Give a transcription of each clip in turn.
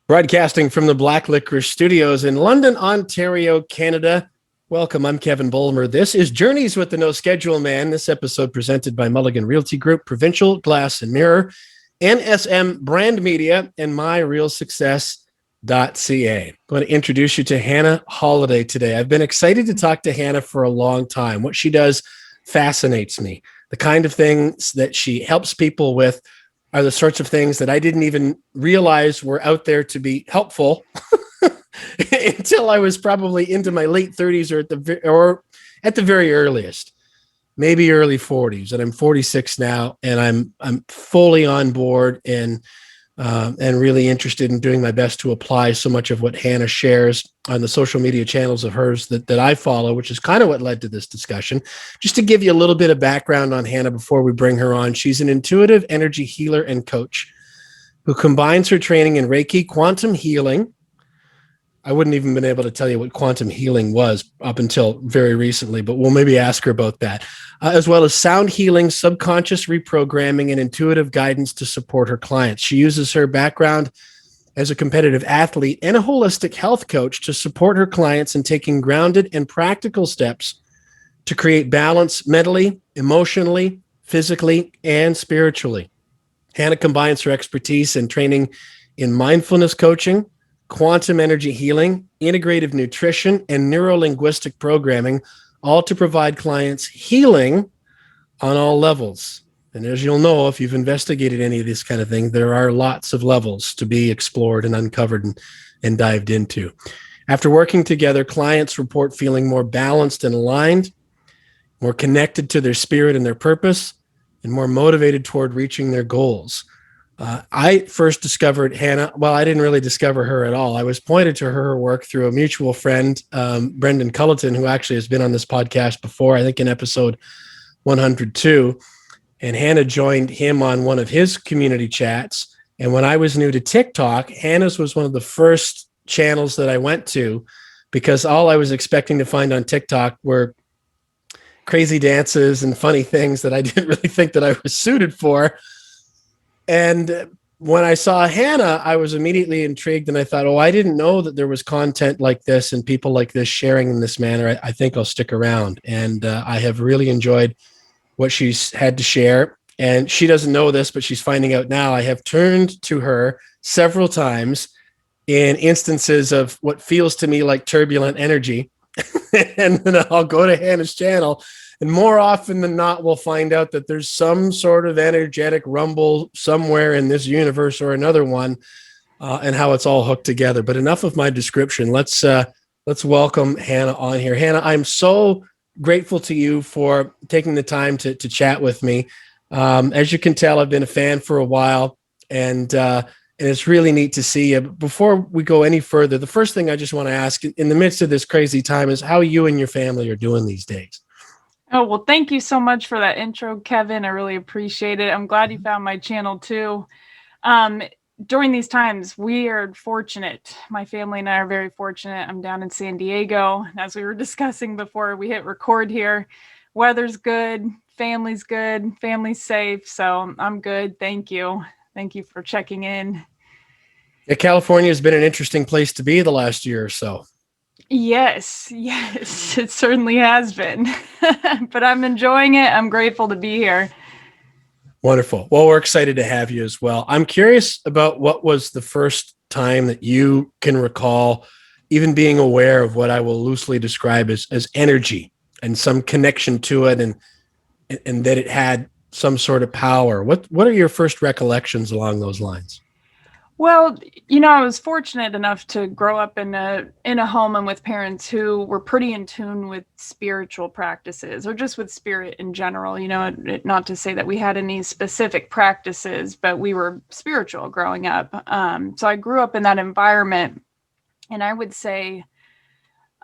Broadcasting from the Black Licorice Studios in London, Ontario, Canada. Welcome, I'm Kevin Bulmer. This is Journeys with the No Schedule Man. This episode presented by Mulligan Realty Group, Provincial Glass and Mirror, NSM Brand Media, and myrealsuccess.ca. I'm going to introduce you to Hannah Holladay today. I've been excited to talk to Hannah for a long time. What she does fascinates me. The kind of things that she helps people with are the sorts of things that I didn't even realize were out there to be helpful until I was probably into my late 30s or at the very earliest, maybe early 40s. And I'm 46 now, and I'm fully on board and really interested in doing my best to apply so much of what Hannah shares on the social media channels of hers that I follow, which is kind of what led to this discussion. Just to give you a little bit of background on Hannah before we bring her on, she's an intuitive energy healer and coach who combines her training in Reiki, quantum healing. I wouldn't even been able to tell you what quantum healing was up until very recently, but we'll maybe ask her about that, as well as sound healing, subconscious reprogramming, and intuitive guidance to support her clients. She uses her background as a competitive athlete and a holistic health coach to support her clients in taking grounded and practical steps to create balance mentally, emotionally, physically, and spiritually. Hannah combines her expertise and training in mindfulness coaching, quantum energy healing, integrative nutrition, and neuro-linguistic programming, all to provide clients healing on all levels. And as you'll know, if you've investigated any of this kind of thing, there are lots of levels to be explored and uncovered and dived into. After working together, clients report feeling more balanced and aligned, more connected to their spirit and their purpose, and more motivated toward reaching their goals. I first discovered Hannah. Well, I didn't really discover her at all. I was pointed to her work through a mutual friend, Brendan Culleton, who actually has been on this podcast before, I think in episode 102. And Hannah joined him on one of his community chats. And when I was new to TikTok, Hannah's was one of the first channels that I went to, because all I was expecting to find on TikTok were crazy dances and funny things that I didn't really think that I was suited for. And when I saw Hannah, I was immediately intrigued, and I thought, I didn't know that there was content like this and people like this sharing in this manner. I think I'll stick around. And I have really enjoyed what she's had to share. And she doesn't know this, but she's finding out now. I have turned to her several times in instances of what feels to me like turbulent energy. And then I'll go to Hannah's channel, and more often than not, we'll find out that there's some sort of energetic rumble somewhere in this universe or another one, and how it's all hooked together. But enough of my description. Let's welcome Hannah on here. Hannah, I'm so grateful to you for taking the time to chat with me. As you can tell, I've been a fan for a while, and it's really neat to see you. Before we go any further, the first thing I just want to ask, in the midst of this crazy time, is how you and your family are doing these days. Oh, well, thank you so much for that intro, Kevin. I really appreciate it. I'm glad you found my channel too. During these times, we are fortunate. My family and I are very fortunate. I'm down in San Diego. As we were discussing before we hit record here, weather's good, family's safe. So I'm good. Thank you. Thank you for checking in. Yeah, California has been an interesting place to be the last year or so. Yes, it certainly has been. But I'm enjoying it. I'm grateful to be here. Wonderful. Well, we're excited to have you as well. I'm curious about what was the first time that you can recall even being aware of what I will loosely describe as energy and some connection to it, and that it had some sort of power. What are your first recollections along those lines? Well, I was fortunate enough to grow up in a home and with parents who were pretty in tune with spiritual practices, or just with spirit in general. Not to say that we had any specific practices, but we were spiritual growing up. So I grew up in that environment, and I would say,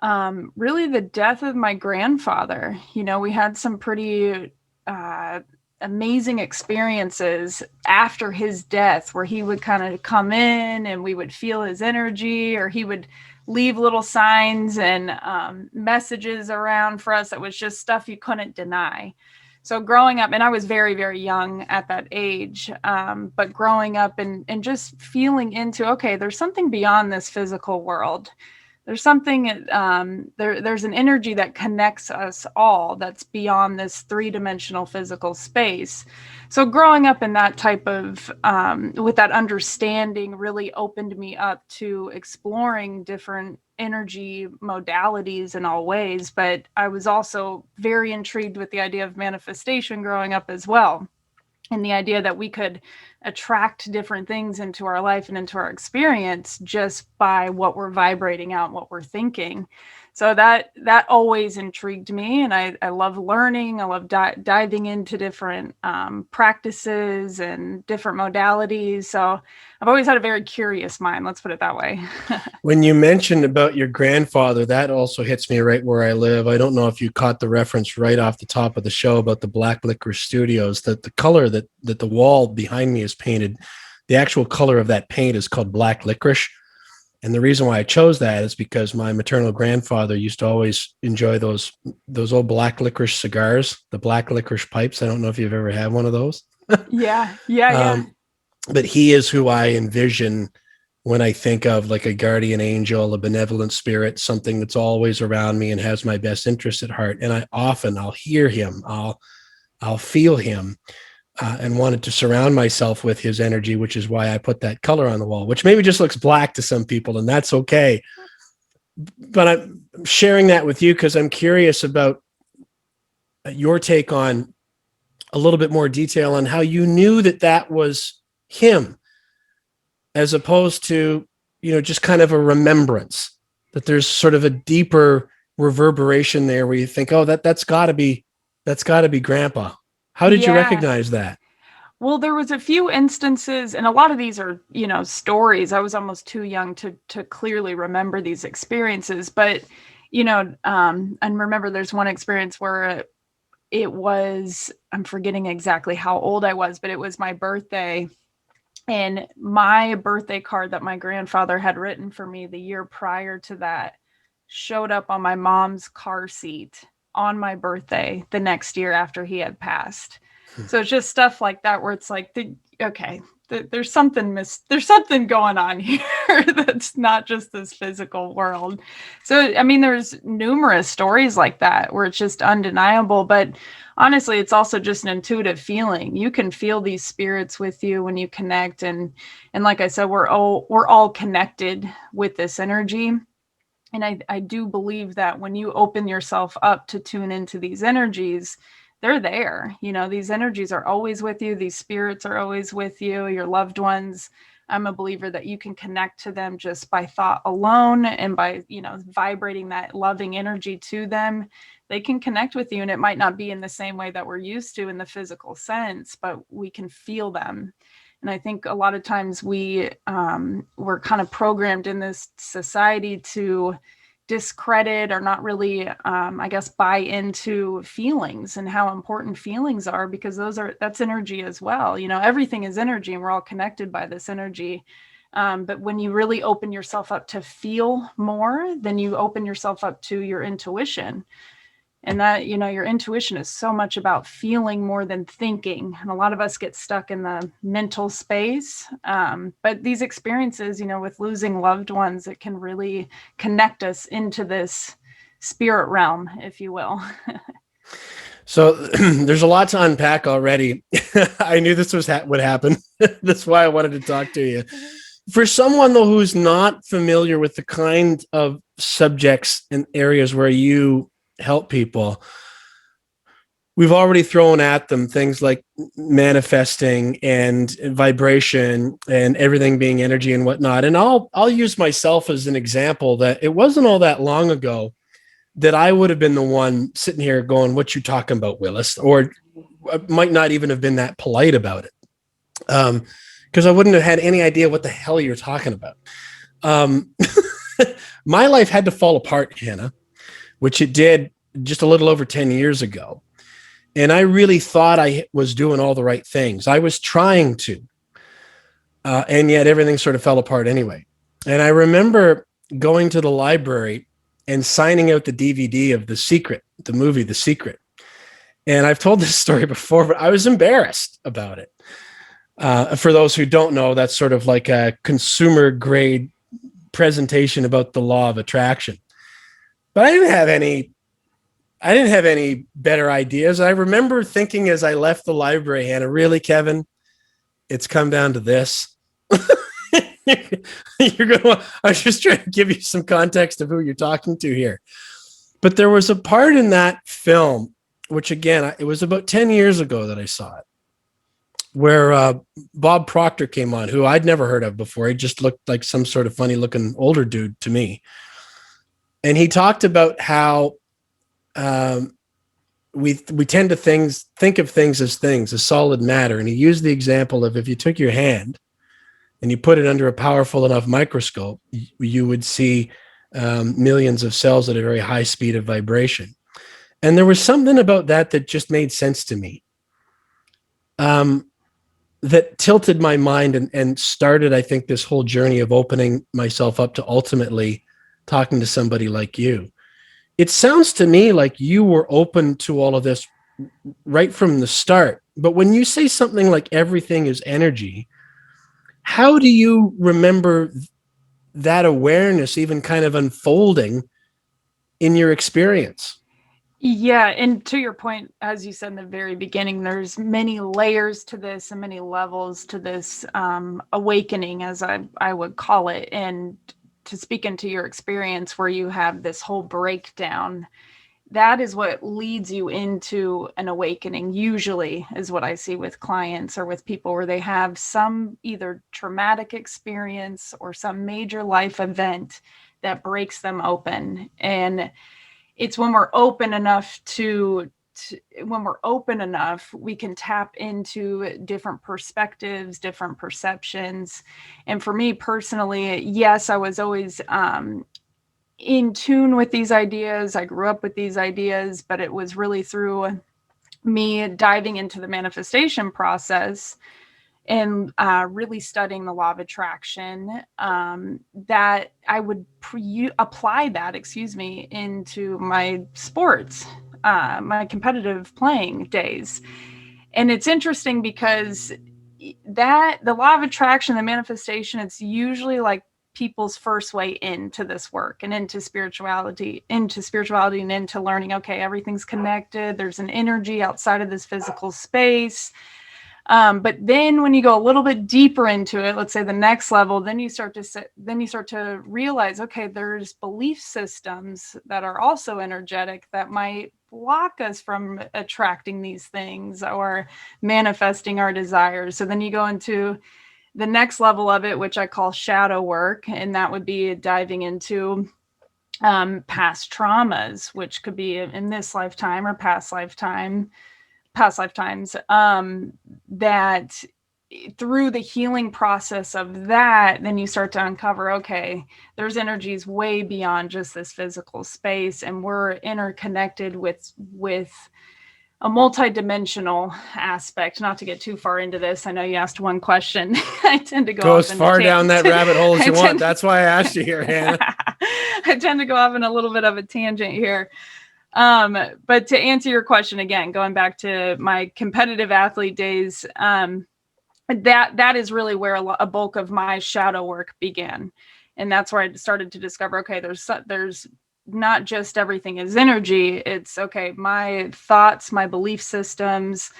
really the death of my grandfather. We had some pretty amazing experiences after his death, where he would kind of come in and we would feel his energy, or he would leave little signs and messages around for us. That was just stuff you couldn't deny. So growing up, and I was very, very young at that age, but growing up and just feeling into, okay, there's something beyond this physical world. There's something, there's an energy that connects us all that's beyond this three-dimensional physical space. So growing up in that type of, with that understanding really opened me up to exploring different energy modalities in all ways. But I was also very intrigued with the idea of manifestation growing up as well. And the idea that we could attract different things into our life and into our experience just by what we're vibrating out, what we're thinking. So that always intrigued me. And I love learning. I love diving into different practices and different modalities. So I've always had a very curious mind. Let's put it that way. When you mentioned about your grandfather, that also hits me right where I live. I don't know if you caught the reference right off the top of the show about the Black Licorice Studios, that the color that the wall behind me is painted, the actual color of that paint is called black licorice. And the reason why I chose that is because my maternal grandfather used to always enjoy those old black licorice cigars, the black licorice pipes. I don't know if you've ever had one of those. Yeah. But he is who I envision when I think of like a guardian angel, a benevolent spirit, something that's always around me and has my best interest at heart. And I'll hear him, I'll feel him. And wanted to surround myself with his energy, which is why I put that color on the wall, which maybe just looks black to some people, and that's okay. But I'm sharing that with you because I'm curious about your take on a little bit more detail on how you knew that that was him, as opposed to, just kind of a remembrance, that there's sort of a deeper reverberation there where you think, oh, that's gotta be grandpa. How did you recognize that? Well, there was a few instances, and a lot of these are, stories. I was almost too young to clearly remember these experiences. But, and remember there's one experience where it was, I'm forgetting exactly how old I was, but it was my birthday. And my birthday card that my grandfather had written for me the year prior to that showed up on my mom's car seat on my birthday the next year after he had passed. So it's just stuff like that where it's like, there's something going on here that's not just this physical world. So, I mean, there's numerous stories like that where it's just undeniable, but honestly, it's also just an intuitive feeling. You can feel these spirits with you when you connect. And like I said, we're all connected with this energy. And I do believe that when you open yourself up to tune into these energies, they're there. These energies are always with you. These spirits are always with you, your loved ones. I'm a believer that you can connect to them just by thought alone and by, vibrating that loving energy to them. They can connect with you, and it might not be in the same way that we're used to in the physical sense, but we can feel them. And I think a lot of times we're kind of programmed in this society to discredit or not really, buy into feelings and how important feelings are, because that's energy as well. Everything is energy and we're all connected by this energy. But when you really open yourself up to feel more, then you open yourself up to your intuition. And that, your intuition is so much about feeling more than thinking. And a lot of us get stuck in the mental space. But these experiences, with losing loved ones, it can really connect us into this spirit realm, if you will. So there's a lot to unpack already. I knew this would happen. That's why I wanted to talk to you. For someone, though, who's not familiar with the kind of subjects and areas where you help people, we've already thrown at them things like manifesting and vibration and everything being energy and whatnot. And I'll use myself as an example that it wasn't all that long ago that I would have been the one sitting here going, what you talking about, Willis? Or I might not even have been that polite about it. Because I wouldn't have had any idea what the hell you're talking about. My life had to fall apart, Hannah, which it did just a little over 10 years ago. And I really thought I was doing all the right things. I was trying to, and yet everything sort of fell apart anyway. And I remember going to the library and signing out the DVD of The Secret, the movie The Secret. And I've told this story before, but I was embarrassed about it. For those who don't know, that's sort of like a consumer grade presentation about the law of attraction. But I didn't have any better ideas. I remember thinking as I left the library, Hannah, really, Kevin, it's come down to this. I was just trying to give you some context of who you're talking to here. But there was a part in that film, which again, it was about 10 years ago that I saw it, where Bob Proctor came on, who I'd never heard of before. He just looked like some sort of funny looking older dude to me. And he talked about how we tend to think of things as solid matter. And he used the example of if you took your hand and you put it under a powerful enough microscope, you would see millions of cells at a very high speed of vibration. And there was something about that just made sense to me. That tilted my mind and started, I think, this whole journey of opening myself up to ultimately talking to somebody like you. It sounds to me like you were open to all of this right from the start. But when you say something like everything is energy, how do you remember that awareness even kind of unfolding in your experience? Yeah, and to your point, as you said in the very beginning, there's many layers to this and many levels to this awakening, as I would call it. And to speak into your experience where you have this whole breakdown, that is what leads you into an awakening, usually, is what I see with clients or with people where they have some either traumatic experience or some major life event that breaks them open. And it's when we're open enough we can tap into different perspectives, different perceptions. And for me personally, yes, I was always in tune with these ideas. I grew up with these ideas, but it was really through me diving into the manifestation process and really studying the law of attraction, that I would apply that, into my sports, my competitive playing days. And it's interesting because that the law of attraction, the manifestation, it's usually like people's first way into this work and into spirituality and into learning, okay, everything's connected. There's an energy outside of this physical space. But then when you go a little bit deeper into it, let's say the next level, then you start to realize, okay, there's belief systems that are also energetic that might block us from attracting these things or manifesting our desires. So then you go into the next level of it, which I call shadow work. And that would be diving into past traumas, which could be in this lifetime or past lifetimes, that through the healing process of that, then you start to uncover, okay, there's energies way beyond just this physical space, and we're interconnected with a multidimensional aspect. Not to get too far into this, I know you asked one question. I tend to go as far down that rabbit hole as you want. That's why I asked you here, Hannah. I tend to go off in a little bit of a tangent here. But to answer your question again, going back to my competitive athlete days, that is really where a bulk of my shadow work began. And that's where I started to discover, okay, there's not just everything is energy. It's okay, my thoughts, my belief systems,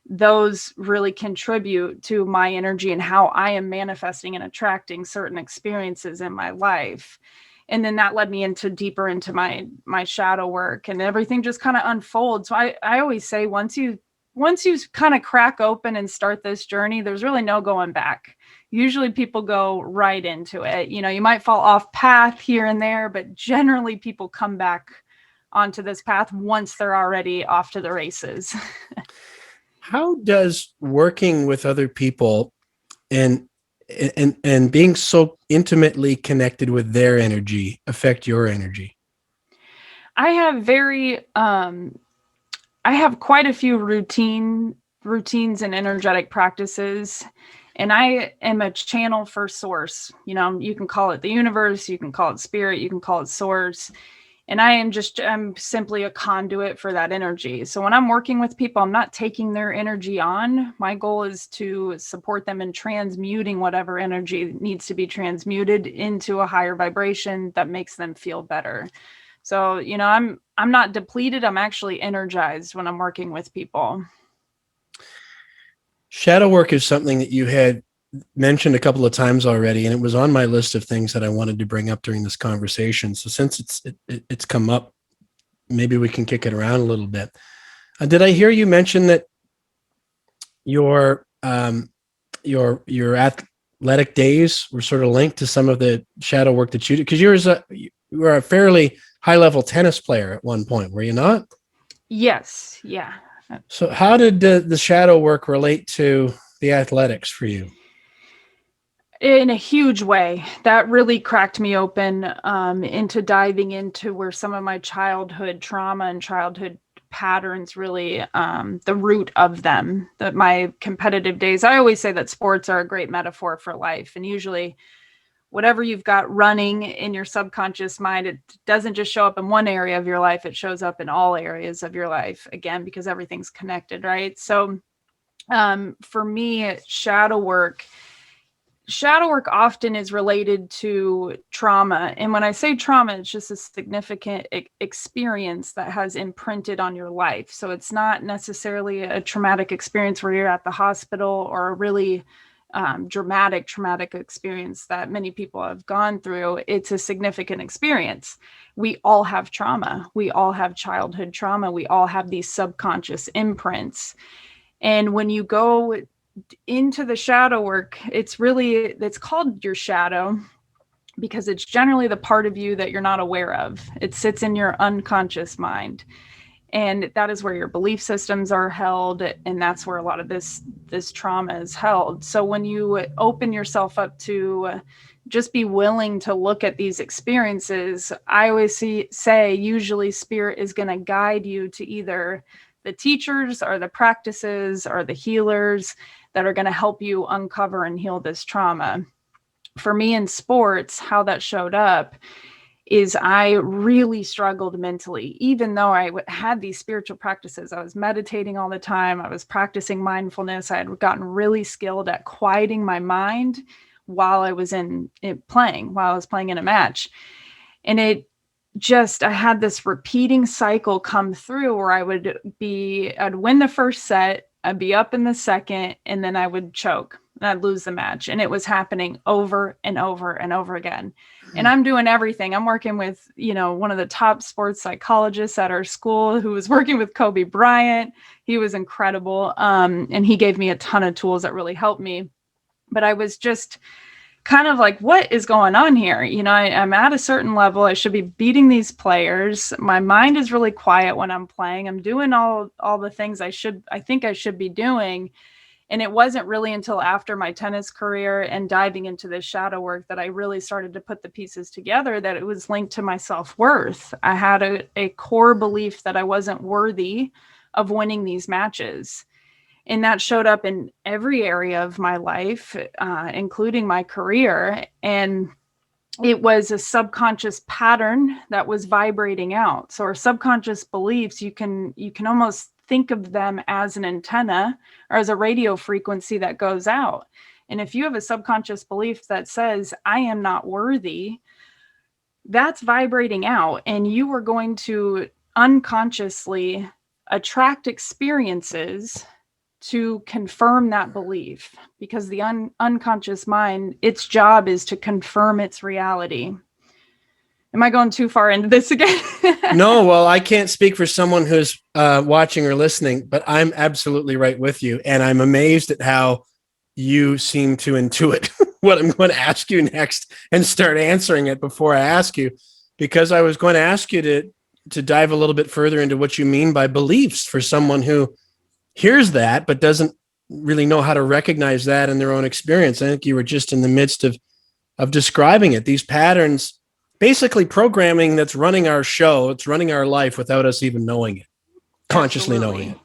those really contribute to my energy and how I am manifesting and attracting certain experiences in my life. And then that led me deeper into my shadow work, and everything just kind of unfolds. So I always say, once you kind of crack open and start this journey, there's really no going back. Usually people go right into it. You know, you might fall off path here and there, but generally people come back onto this path once they're already off to the races. How does working with other people and being so intimately connected with their energy affect your energy? I have quite a few routines and energetic practices, and I am a channel for source. You know, you can call it the universe, you can call it spirit, you can call it source. And I'm simply a conduit for that energy. So when I'm working with people, I'm not taking their energy on. My goal is to support them in transmuting whatever energy needs to be transmuted into a higher vibration that makes them feel better. So, I'm not depleted. I'm actually energized when I'm working with people. Shadow work is something that you had mentioned a couple of times already, and it was on my list of things that I wanted to bring up during this conversation. So since it's come up, maybe we can kick it around a little bit. Did I hear you mention that your athletic days were sort of linked to some of the shadow work that you did? Because you were a fairly high-level tennis player at one point, were you not? Yes. Yeah. So how did the shadow work relate to the athletics for you? In a huge way. That really cracked me open into diving into where some of my childhood trauma and childhood patterns really, the root of them, that my competitive days. I always say that sports are a great metaphor for life. And usually whatever you've got running in your subconscious mind, it doesn't just show up in one area of your life. It shows up in all areas of your life, again, because everything's connected, right? So for me, shadow work often is related to trauma. And when I say trauma, it's just a significant experience that has imprinted on your life. So it's not necessarily a traumatic experience where you're at the hospital, or a really traumatic experience that many people have gone through. It's a significant experience. We all have trauma. We all have childhood trauma. We all have these subconscious imprints. And when you go into the shadow work, it's called your shadow because it's generally the part of you that you're not aware of. It sits in your unconscious mind. And that is where your belief systems are held. And that's where a lot of this trauma is held. So when you open yourself up to just be willing to look at these experiences, I always say usually spirit is going to guide you to either the teachers or the practices or the healers that are going to help you uncover and heal this trauma. For me in sports, how that showed up is I really struggled mentally, even though I had these spiritual practices. I was meditating all the time. I was practicing mindfulness. I had gotten really skilled at quieting my mind while I was playing in a match. And I had this repeating cycle come through where I'd win the first set, I'd be up in the second, and then I would choke and I'd lose the match. And it was happening over and over and over again. And I'm doing everything. I'm working with, one of the top sports psychologists at our school who was working with Kobe Bryant. He was incredible. And he gave me a ton of tools that really helped me. But I was just kind of like, what is going on here? I'm at a certain level. I should be beating these players. My mind is really quiet when I'm playing. I'm doing all the things I think I should be doing. And it wasn't really until after my tennis career and diving into this shadow work that I really started to put the pieces together, that it was linked to my self-worth. I had a core belief that I wasn't worthy of winning these matches. And that showed up in every area of my life, including my career. And it was a subconscious pattern that was vibrating out. So our subconscious beliefs, you can almost think of them as an antenna or as a radio frequency that goes out. And if you have a subconscious belief that says, I am not worthy, that's vibrating out. And you are going to unconsciously attract experiences to confirm that belief, because the unconscious mind, its job is to confirm its reality. Am I going too far into this again? No, well, I can't speak for someone who's watching or listening, but I'm absolutely right with you. And I'm amazed at how you seem to intuit what I'm going to ask you next and start answering it before I ask you, because I was going to ask you to dive a little bit further into what you mean by beliefs for someone who hears that, but doesn't really know how to recognize that in their own experience. I think you were just in the midst of describing it. These patterns, basically programming that's running our show, it's running our life without us even knowing it, consciously knowing it.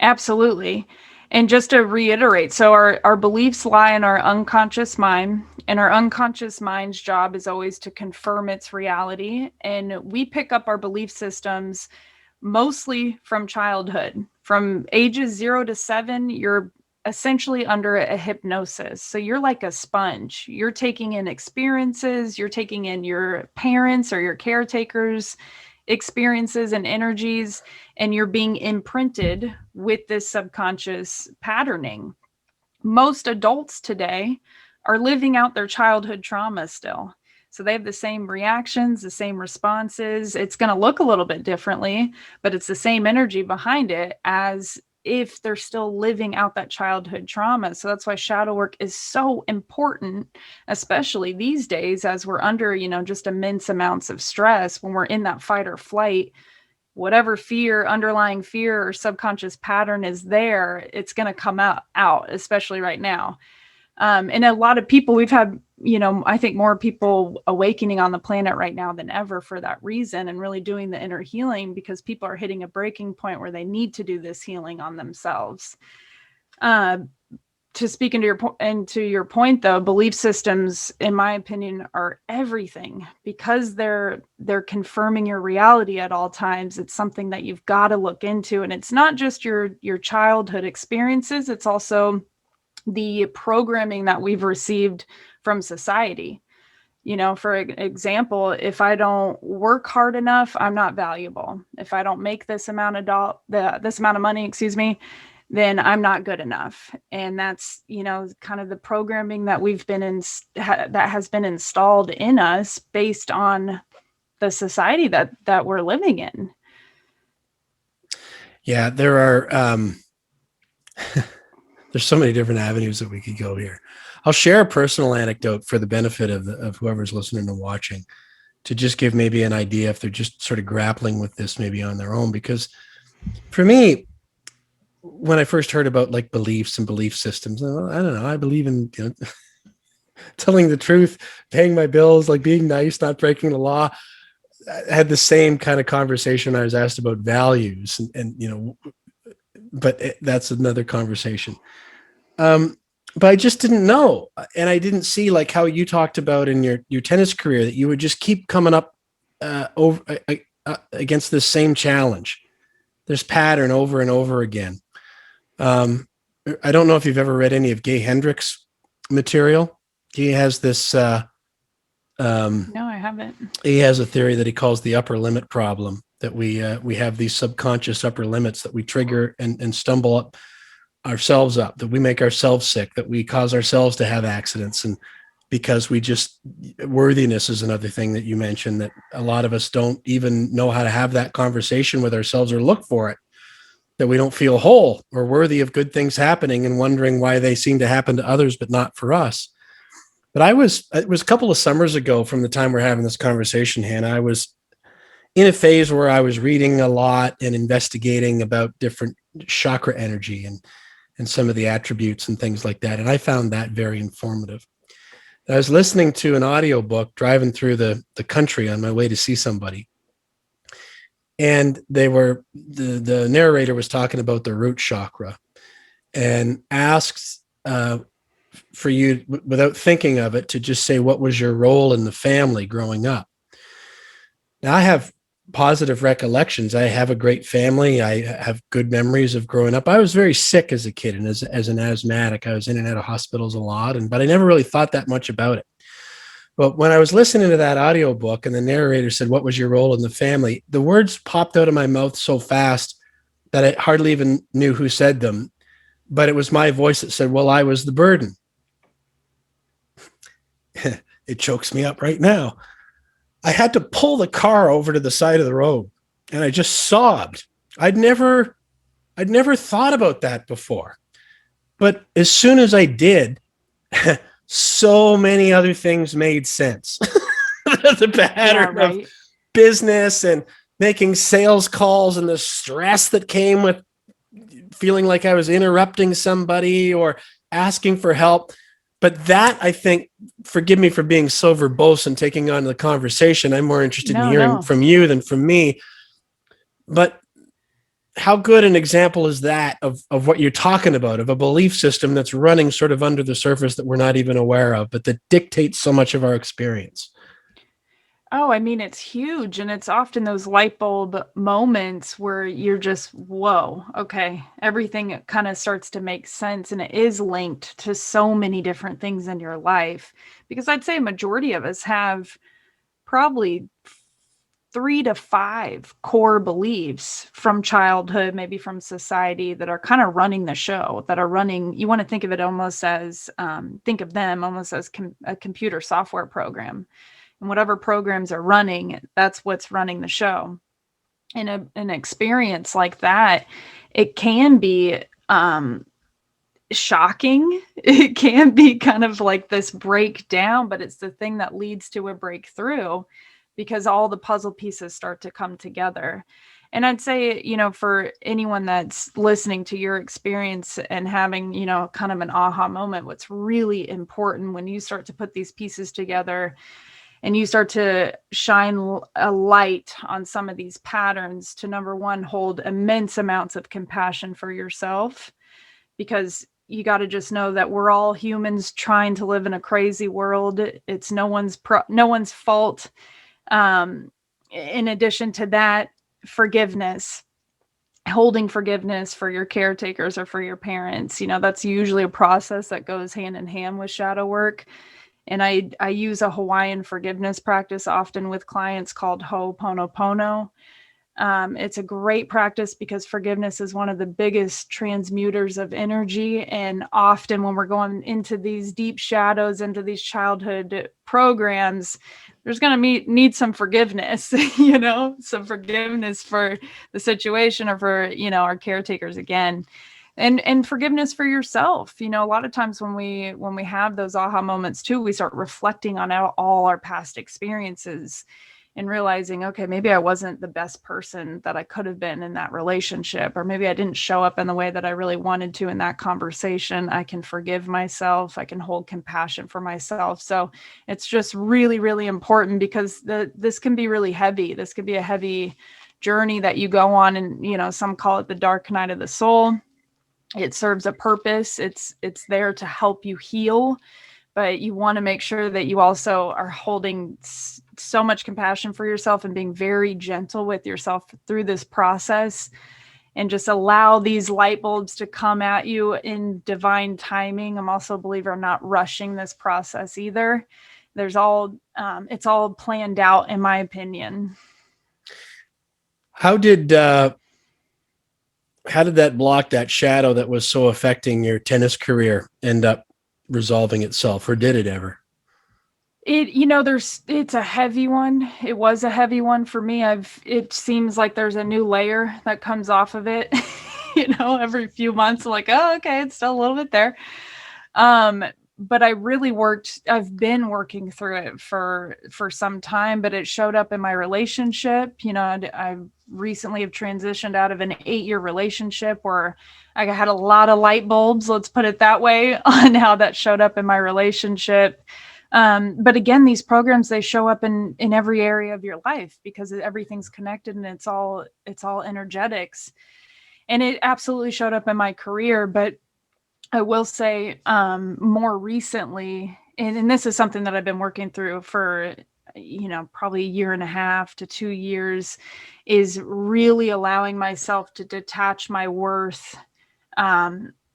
Absolutely. And just to reiterate, so our beliefs lie in our unconscious mind, and our unconscious mind's job is always to confirm its reality. And we pick up our belief systems mostly from childhood. From ages 0 to 7, you're essentially under a hypnosis. So you're like a sponge. You're taking in experiences, you're taking in your parents or your caretakers' experiences and energies, and you're being imprinted with this subconscious patterning. Most adults today are living out their childhood trauma still. So they have the same reactions, the same responses. It's going to look a little bit differently, but it's the same energy behind it as if they're still living out that childhood trauma. So that's why shadow work is so important, especially these days as we're under, just immense amounts of stress. When we're in that fight or flight, whatever fear, underlying fear or subconscious pattern is there, it's going to come out, especially right now. And a lot of people, we've had, I think more people awakening on the planet right now than ever for that reason, and really doing the inner healing, because people are hitting a breaking point where they need to do this healing on themselves. To speak into your point, though, belief systems, in my opinion, are everything, because they're confirming your reality at all times. It's something that you've got to look into, and it's not just your childhood experiences. It's also the programming that we've received from society. For example, if I don't work hard enough, I'm not valuable. If I don't make this amount of money, then I'm not good enough. And that's, kind of the programming that we've been that has been installed in us based on the society that we're living in. Yeah, there are, there's so many different avenues that we could go here. I'll share a personal anecdote for the benefit of whoever's listening and watching, to just give maybe an idea if they're just sort of grappling with this maybe on their own. Because for me, when I first heard about like beliefs and belief systems, I don't know, I believe in telling the truth, paying my bills, like being nice, not breaking the law. I had the same kind of conversation I was asked about values, and but that's another conversation. But I just didn't know. And I didn't see like how you talked about in your tennis career, that you would just keep coming up against this same challenge, this pattern over and over again. I don't know if you've ever read any of Gay Hendricks' material. He has this. No, I haven't. He has a theory that he calls the upper limit problem, that we have these subconscious upper limits that we trigger and stumble up ourselves up, that we make ourselves sick, that we cause ourselves to have accidents. And because worthiness is another thing that you mentioned, that a lot of us don't even know how to have that conversation with ourselves or look for it, that we don't feel whole or worthy of good things happening, and wondering why they seem to happen to others but not for us. But it was a couple of summers ago from the time we're having this conversation, Hannah, I was in a phase where I was reading a lot and investigating about different chakra energy and some of the attributes and things like that. And I found that very informative. I was listening to an audiobook driving through the country on my way to see somebody. And the narrator was talking about the root chakra, and asked for you, without thinking of it, to just say, what was your role in the family growing up? Now, I have positive recollections. I have a great family. I have good memories of growing up. I was very sick as a kid, and as an asthmatic, I was in and out of hospitals a lot, but I never really thought that much about it. But when I was listening to that audiobook and the narrator said, what was your role in the family? The words popped out of my mouth so fast that I hardly even knew who said them. But it was my voice that said, well, I was the burden. It chokes me up right now. I had to pull the car over to the side of the road, and I just sobbed. I'd never thought about that before. But as soon as I did, so many other things made sense. The pattern of business and making sales calls, and the stress that came with feeling like I was interrupting somebody or asking for help. But that, I think, forgive me for being so verbose and taking on the conversation. I'm more interested in hearing from you than from me. But how good an example is that of what you're talking about, of a belief system that's running sort of under the surface that we're not even aware of, but that dictates so much of our experience? Oh, I mean, it's huge. And it's often those light bulb moments where you're just, whoa, okay, everything kind of starts to make sense. And it is linked to so many different things in your life. Because I'd say a majority of us have probably 3 to 5 core beliefs from childhood, maybe from society, that are kind of running the show, that are running. You want to think of it almost as, think of them almost as a computer software program. And whatever programs are running, that's what's running the show. And an experience like that, it can be shocking. It can be kind of like this breakdown, but it's the thing that leads to a breakthrough, because all the puzzle pieces start to come together. And I'd say, for anyone that's listening to your experience and having, kind of an aha moment, what's really important when you start to put these pieces together and you start to shine a light on some of these patterns, to, number one, hold immense amounts of compassion for yourself, because you got to just know that we're all humans trying to live in a crazy world. It's no one's fault. In addition to that, forgiveness, holding forgiveness for your caretakers or for your parents, that's usually a process that goes hand in hand with shadow work. And I use a Hawaiian forgiveness practice often with clients called Ho'oponopono. It's a great practice because forgiveness is one of the biggest transmuters of energy. And often when we're going into these deep shadows, into these childhood programs, there's going to need some forgiveness, some forgiveness for the situation, or for, our caretakers again. And forgiveness for yourself. A lot of times when we have those aha moments too, we start reflecting on all our past experiences and realizing, okay, maybe I wasn't the best person that I could have been in that relationship, or maybe I didn't show up in the way that I really wanted to in that conversation. I can forgive myself. I can hold compassion for myself. So it's just really, really important, because this can be really heavy. This could be a heavy journey that you go on, and, some call it the dark night of the soul. It serves a purpose. It's there to help you heal, but you want to make sure that you also are holding so much compassion for yourself and being very gentle with yourself through this process, and just allow these light bulbs to come at you in divine timing. I'm also a believer in not rushing this process either. It's all planned out, in my opinion. How did that block, that shadow that was so affecting your tennis career, end up resolving itself, or did it ever? It's a heavy one. It was a heavy one for me. It seems like there's a new layer that comes off of it, every few months. I'm like, oh, okay, it's still a little bit there. But I've been working through it for some time, but it showed up in my relationship. I recently have transitioned out of an 8-year relationship where I had a lot of light bulbs, let's put it that way, on how that showed up in my relationship. But again, these programs, they show up in every area of your life, because everything's connected and it's all energetics. And it absolutely showed up in my career. But I will say, more recently, and this is something that I've been working through for, probably 1.5 to 2 years, is really allowing myself to detach my worth,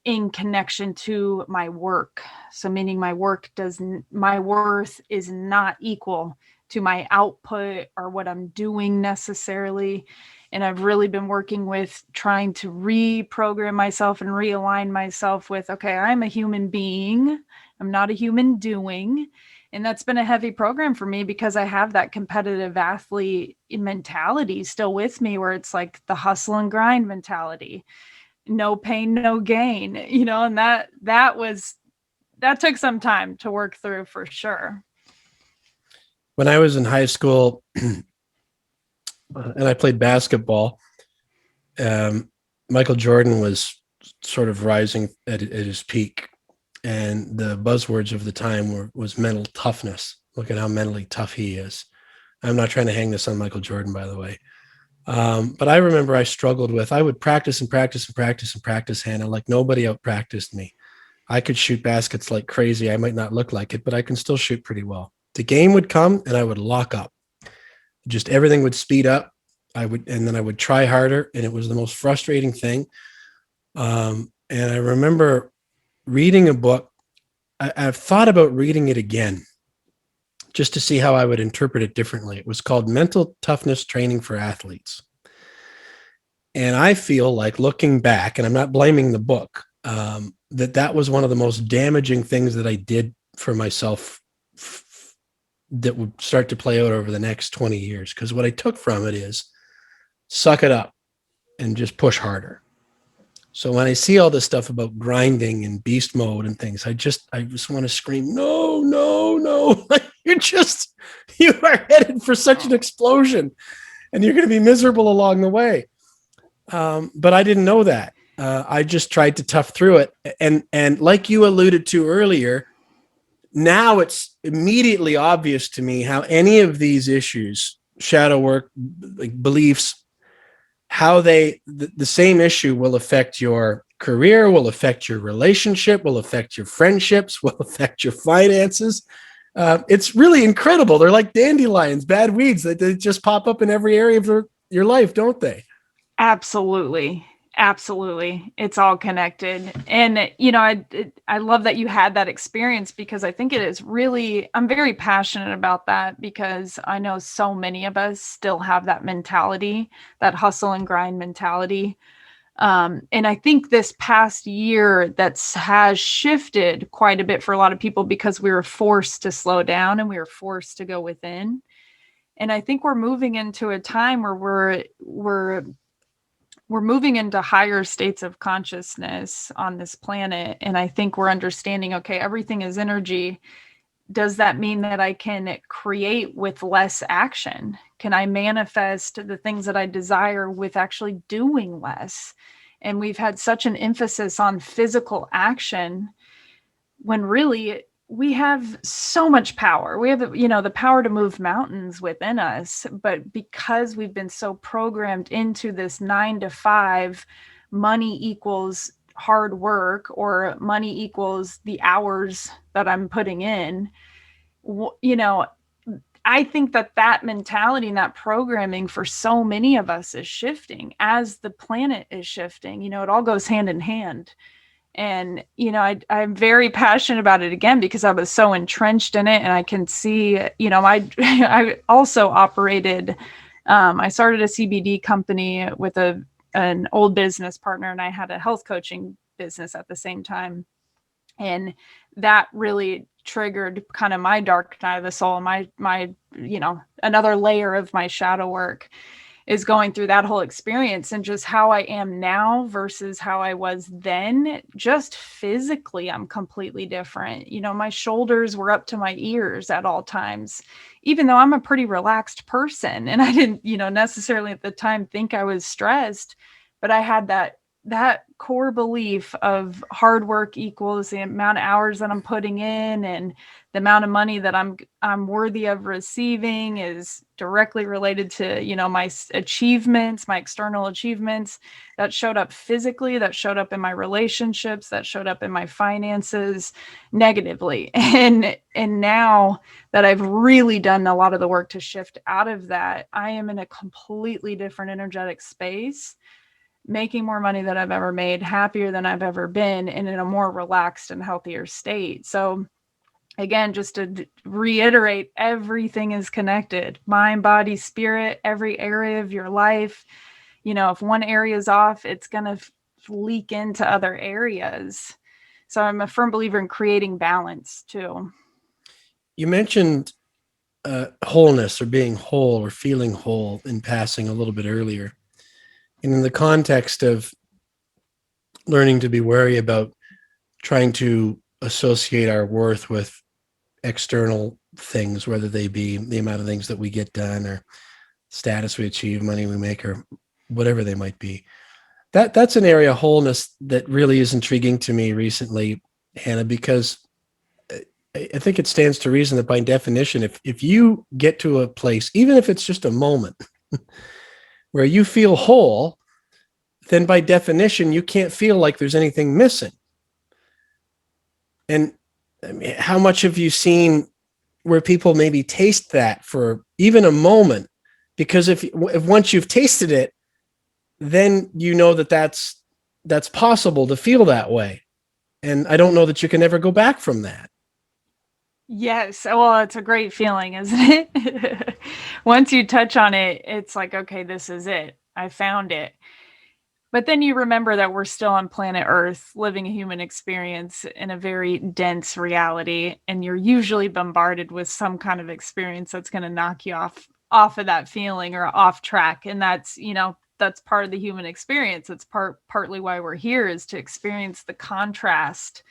in connection to my work. So meaning my worth is not equal to my output or what I'm doing necessarily. And I've really been working with trying to reprogram myself and realign myself with, okay, I'm a human being. I'm not a human doing. And that's been a heavy program for me, because I have that competitive athlete mentality still with me, where it's like the hustle and grind mentality. No pain, no gain, and that took some time to work through, for sure. When I was in high school and I played basketball, Michael Jordan was sort of rising at his peak. And the buzzwords of the time was mental toughness. Look at how mentally tough he is. I'm not trying to hang this on Michael Jordan, by the way. But I remember I struggled with, I would practice and practice and practice and practice, Hannah, like nobody out practiced me. I could shoot baskets like crazy. I might not look like it, but I can still shoot pretty well. The game would come and I would lock up. Just everything would speed up. And then I would try harder. And it was the most frustrating thing. And I remember reading a book. I've thought about reading it again just to see how I would interpret it differently. It was called Mental Toughness Training for Athletes. And I feel like, looking back, and I'm not blaming the book, that was one of the most damaging things that I did for myself that would start to play out over the next 20 years. Because what I took from it is suck it up and just push harder. So when I see all this stuff about grinding and beast mode and things, I just want to scream, no, no, no. You are headed for such an explosion and you're going to be miserable along the way. But I didn't know that. I just tried to tough through it. And like you alluded to earlier, now it's immediately obvious to me how any of these issues, shadow work, like beliefs, how the same issue will affect your career, will affect your relationship, will affect your friendships, will affect your finances. It's really incredible. They're like dandelions, bad weeds that they just pop up in every area of your life, don't they? Absolutely. Absolutely. It's all connected. And, I love that you had that experience, because I think it is really, I'm very passionate about that, because I know so many of us still have that mentality, that hustle and grind mentality. And I think this past year has shifted quite a bit for a lot of people, because we were forced to slow down and we were forced to go within. And I think we're moving into a time where we're moving into higher states of consciousness on this planet. And I think we're understanding, okay, everything is energy. Does that mean that I can create with less action? Can I manifest the things that I desire with actually doing less? And we've had such an emphasis on physical action, when really we have so much power. We have, the power to move mountains within us, but because we've been so programmed into this 9 to 5, money equals hard work, or money equals the hours that I'm putting in, I think that mentality and that programming for so many of us is shifting as the planet is shifting. It all goes hand in hand. And, I'm very passionate about it, again, because I was so entrenched in it. And I can see, I also operated, I started a CBD company with an old business partner, and I had a health coaching business at the same time. And that really triggered kind of my dark night of the soul, and my another layer of my shadow work is going through that whole experience, and just how I am now versus how I was then. Just physically, I'm completely different. My shoulders were up to my ears at all times, even though I'm a pretty relaxed person. And I didn't, necessarily at the time think I was stressed, but I had that core belief of hard work equals the amount of hours that I'm putting in, and the amount of money that I'm worthy of receiving is directly related to, my achievements, my external achievements. That showed up physically, that showed up in my relationships, that showed up in my finances negatively. And now that I've really done a lot of the work to shift out of that, I am in a completely different energetic space, making more money than I've ever made, happier than I've ever been, and in a more relaxed and healthier state. So again, just to reiterate, everything is connected: mind, body, spirit, every area of your life. If one area is off, it's going to leak into other areas. So I'm a firm believer in creating balance too. You mentioned wholeness, or being whole, or feeling whole, in passing a little bit earlier. And in the context of learning to be wary about trying to associate our worth with external things, whether they be the amount of things that we get done, or status we achieve, money we make, or whatever they might be. That's an area of wholeness that really is intriguing to me recently, Hannah, because I think it stands to reason that by definition, if you get to a place, even if it's just a moment, where you feel whole, then by definition, you can't feel like there's anything missing. And I mean, how much have you seen where people maybe taste that for even a moment? Because if once you've tasted it, then you know that that's possible to feel that way. And I don't know that you can ever go back from that. Yes. Well, it's a great feeling, isn't it? Once you touch on it, it's like, okay, this is it. I found it. But then you remember that we're still on planet Earth, living a human experience in a very dense reality, and you're usually bombarded with some kind of experience that's going to knock you off of that feeling or off track. And that's, that's part of the human experience. It's partly why we're here, is to experience the contrast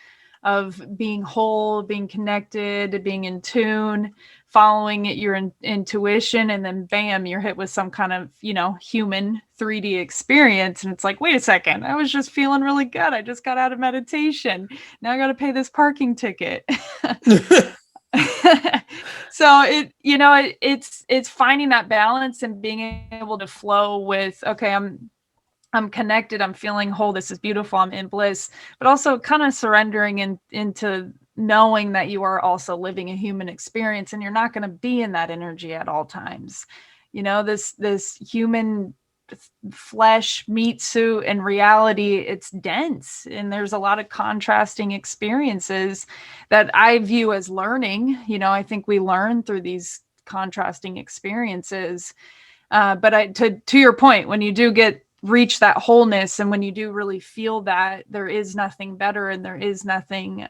of being whole, being connected, being in tune, following your intuition, and then bam, you're hit with some kind of, human 3D experience. And it's like, wait a second, I was just feeling really good. I just got out of meditation. Now I got to pay this parking ticket. So it's finding that balance and being able to flow with, okay, I'm connected, I'm feeling whole, this is beautiful, I'm in bliss, but also kind of surrendering into knowing that you are also living a human experience, and you're not going to be in that energy at all times. This human flesh meat suit and reality, it's dense, and there's a lot of contrasting experiences that I view as learning. I think we learn through these contrasting experiences. But to your point, when you do reach that wholeness, and when you do really feel that there is nothing better, and there is nothing,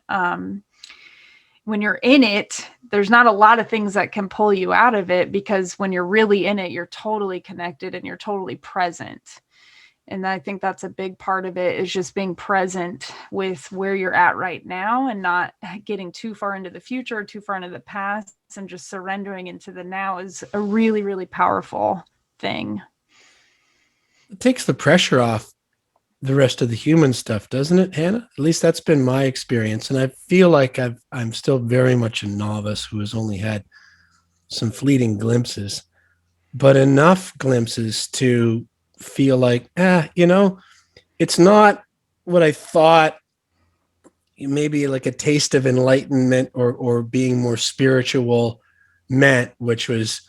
when you're in it, there's not a lot of things that can pull you out of it, because when you're really in it, you're totally connected and you're totally present. And I think that's a big part of it, is just being present with where you're at right now, and not getting too far into the future or too far into the past, and just surrendering into the now is a really, really powerful thing. It takes the pressure off the rest of the human stuff, doesn't it, Hannah? At least that's been my experience. And I feel like I'm still very much a novice who has only had some fleeting glimpses, but enough glimpses to feel like, it's not what I thought, maybe like a taste of enlightenment or being more spiritual meant, which was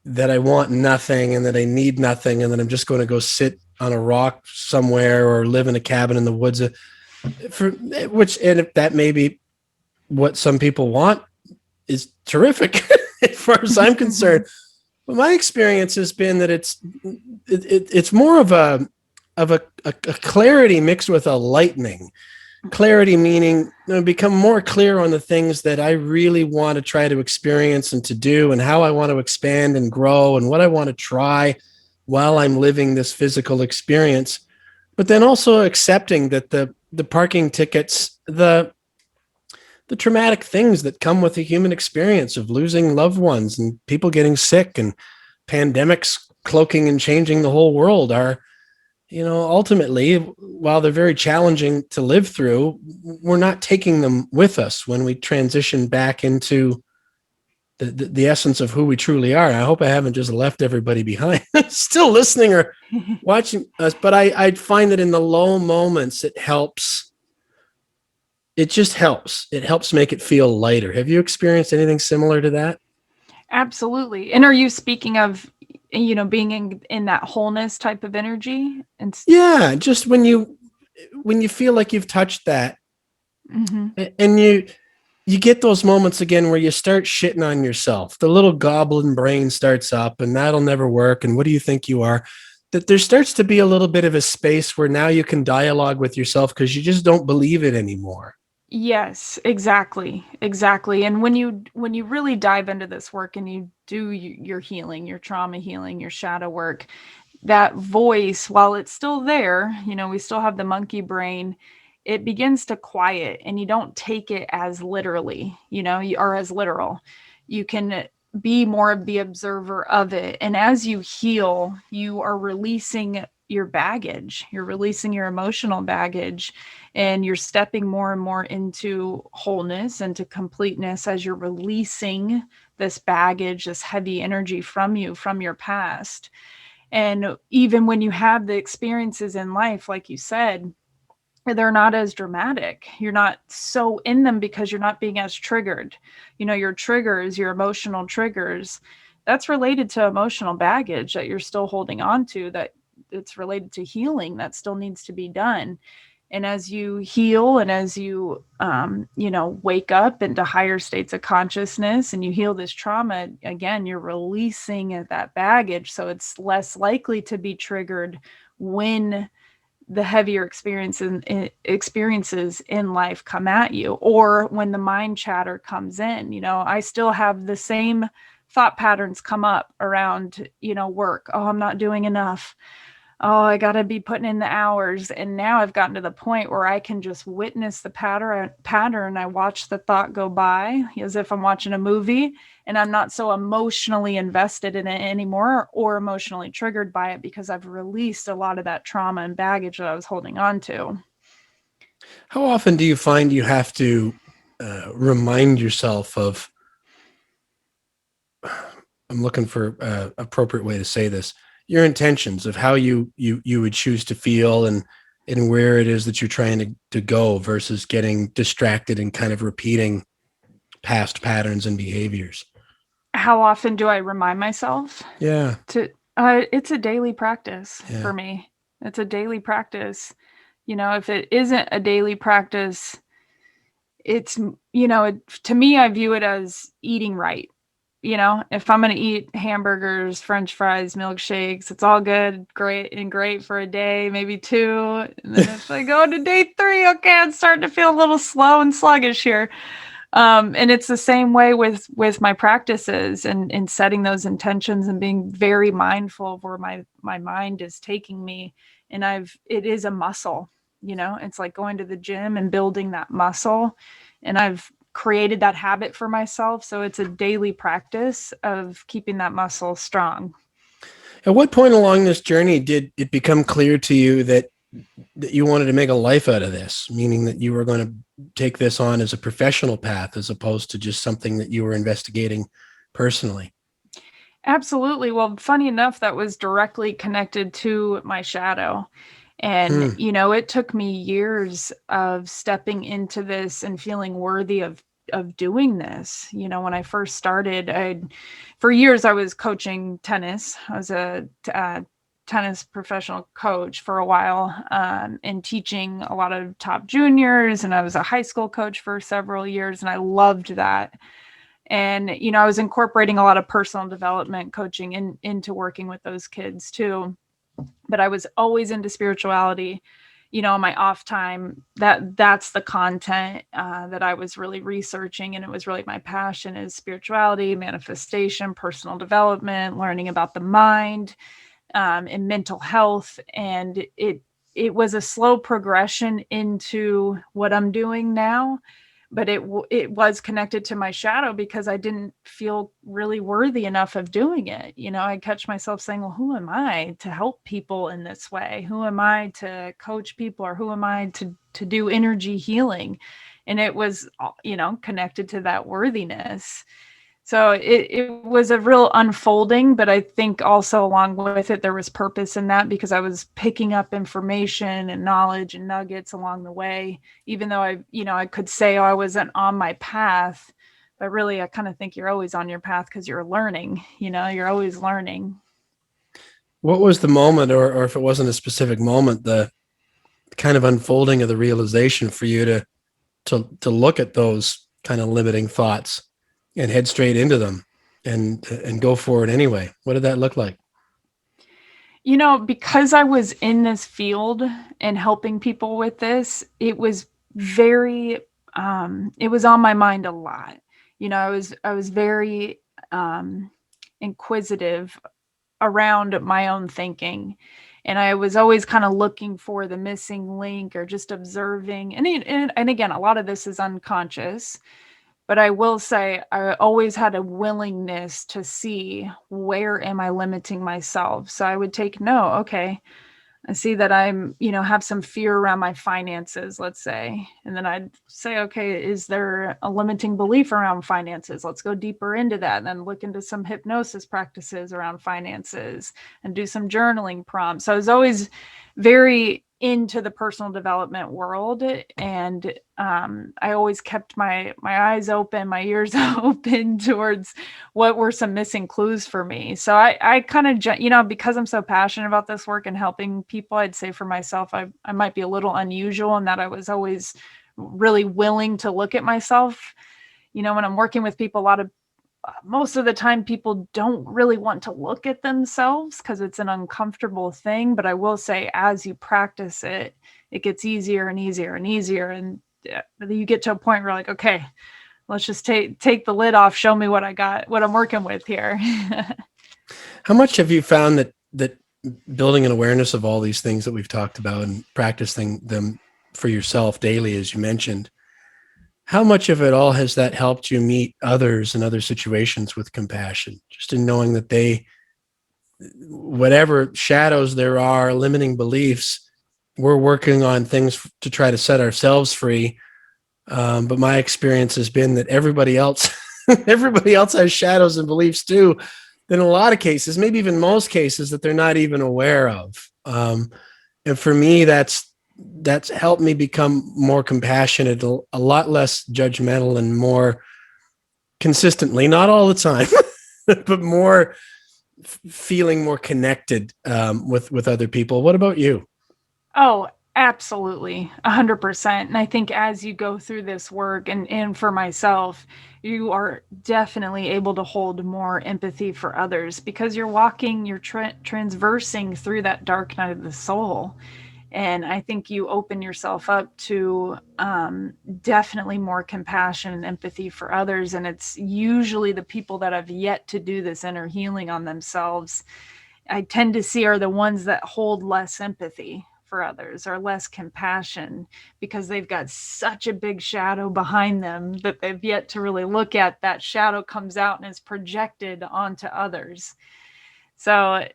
that I want nothing and that I need nothing, and that I'm just going to go sit on a rock somewhere or live in a cabin in the woods. And if that may be what some people want, is terrific as far as I'm concerned. But my experience has been that it's more of a clarity mixed with a lightening. Clarity meaning become more clear on the things that I really want to try to experience and to do, and how I want to expand and grow, and what I want to try while I'm living this physical experience. But then also accepting that the parking tickets, the traumatic things that come with the human experience of losing loved ones and people getting sick and pandemics cloaking and changing the whole world, are, ultimately, while they're very challenging to live through, we're not taking them with us when we transition back into the essence of who we truly are. And I hope I haven't just left everybody behind still listening or watching us, but I find that in the low moments, it helps. It just helps. It helps make it feel lighter. Have you experienced anything similar to that? Absolutely. And are you speaking of, being in that wholeness type of energy? Yeah, just when you feel like you've touched that, and you get those moments again where you start shitting on yourself. The little goblin brain starts up, and that'll never work. And what do you think you are? That there starts to be a little bit of a space where now you can dialogue with yourself, because you just don't believe it anymore. Yes, exactly. Exactly. And when you really dive into this work and you do your healing, your trauma healing, your shadow work, that voice, while it's still there, we still have the monkey brain, it begins to quiet, and you don't take it as literally, or as literal. You can be more of the observer of it. And as you heal, you are releasing your baggage, you're releasing your emotional baggage, and you're stepping more and more into wholeness and to completeness as you're releasing this baggage, this heavy energy from you, from your past. And even when you have the experiences in life, like you said, they're not as dramatic. You're not so in them because you're not being as triggered. Your triggers, your emotional triggers, that's related to emotional baggage that you're still holding on to, that it's related to healing that still needs to be done. And as you heal and as you, wake up into higher states of consciousness and you heal this trauma, again, you're releasing that baggage. So it's less likely to be triggered when the heavier experiences in life come at you, or when the mind chatter comes in. I still have the same thought patterns come up around, work. Oh, I'm not doing enough. Oh, I got to be putting in the hours. And now I've gotten to the point where I can just witness the pattern. I watch the thought go by as if I'm watching a movie, and I'm not so emotionally invested in it anymore or emotionally triggered by it, because I've released a lot of that trauma and baggage that I was holding on to. How often do you find you have to remind yourself of, I'm looking for an appropriate way to say this, your intentions of how you would choose to feel, and where it is that you're trying to go, versus getting distracted and kind of repeating past patterns and behaviors? How often do I remind myself? Yeah. It's a daily practice Yeah. for me. It's a daily practice. If it isn't a daily practice, it's, to me, I view it as eating right. If I'm going to eat hamburgers, French fries, milkshakes, it's all good, great for a day, maybe two. And then if I go to day 3, okay, I'm starting to feel a little slow and sluggish here. And it's the same way with my practices, and setting those intentions and being very mindful of where my mind is taking me. And it is a muscle, it's like going to the gym and building that muscle. And I've created that habit for myself. So it's a daily practice of keeping that muscle strong. At what point along this journey did it become clear to you that you wanted to make a life out of this, meaning that you were going to take this on as a professional path as opposed to just something that you were investigating personally? Absolutely. Well, funny enough, that was directly connected to my shadow. And, it took me years of stepping into this and feeling worthy of doing this. When I first started, for years, I was coaching tennis. I was a tennis professional coach for a while, and teaching a lot of top juniors. And I was a high school coach for several years, and I loved that. And, I was incorporating a lot of personal development coaching into working with those kids too. But I was always into spirituality. On my off time, that's the content that I was really researching. And it was really my passion, is spirituality, manifestation, personal development, learning about the mind, and mental health. And it was a slow progression into what I'm doing now. But it was connected to my shadow, because I didn't feel really worthy enough of doing it. I catch myself saying, well, who am I to help people in this way? Who am I to coach people? Or who am I to do energy healing? And it was, connected to that worthiness. So it was a real unfolding, but I think also along with it, there was purpose in that, because I was picking up information and knowledge and nuggets along the way, even though I could say, oh, I wasn't on my path, but really I kind of think you're always on your path, because you're learning, you're always learning. What was the moment, or if it wasn't a specific moment, the kind of unfolding of the realization for you to look at those kind of limiting thoughts and head straight into them and go forward anyway? What did that look like? Because I was in this field and helping people with this, it was very, it was on my mind a lot. I was very inquisitive around my own thinking. And I was always kind of looking for the missing link, or just observing. And again, a lot of this is unconscious. But I will say, I always had a willingness to see, where am I limiting myself? So I would take note, okay, I see that I'm, have some fear around my finances, let's say. And then I'd say, okay, is there a limiting belief around finances? Let's go deeper into that and then look into some hypnosis practices around finances and do some journaling prompts. So I was always very into the personal development world. And I always kept my eyes open, my ears open towards what were some missing clues for me. So I kind of, because I'm so passionate about this work and helping people, I'd say for myself, I might be a little unusual in that I was always really willing to look at myself. When I'm working with people, most of the time people don't really want to look at themselves because it's an uncomfortable thing. But I will say, as you practice it, it gets easier and easier and easier. And you get to a point where you're like, okay, let's just take the lid off. Show me what I got, what I'm working with here. How much have you found that building an awareness of all these things that we've talked about and practicing them for yourself daily, as you mentioned, how much of it all has that helped you meet others in other situations with compassion, just in knowing that whatever shadows there are, limiting beliefs, we're working on things to try to set ourselves free. But my experience has been that everybody else has shadows and beliefs too, in a lot of cases, maybe even most cases, that they're not even aware of. And for me, that's helped me become more compassionate, a lot less judgmental, and more consistently, not all the time, but more feeling more connected with other people. What about you? Oh, absolutely. 100%. And I think as you go through this work and for myself, you are definitely able to hold more empathy for others because you're transversing through that dark night of the soul. And I think you open yourself up to definitely more compassion and empathy for others. And it's usually the people that have yet to do this inner healing on themselves, I tend to see, are the ones that hold less empathy for others or less compassion because they've got such a big shadow behind them that they've yet to really look at. That shadow comes out and is projected onto others. So,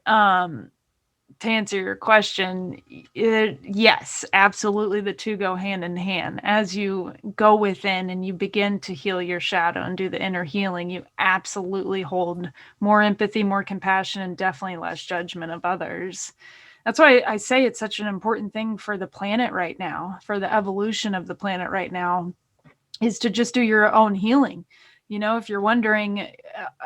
to answer your question, yes, absolutely. The two go hand in hand. As you go within and you begin to heal your shadow and do the inner healing, you absolutely hold more empathy, more compassion, and definitely less judgment of others. That's why I say it's such an important thing for the planet right now, for the evolution of the planet right now, is to just do your own healing. If you're wondering,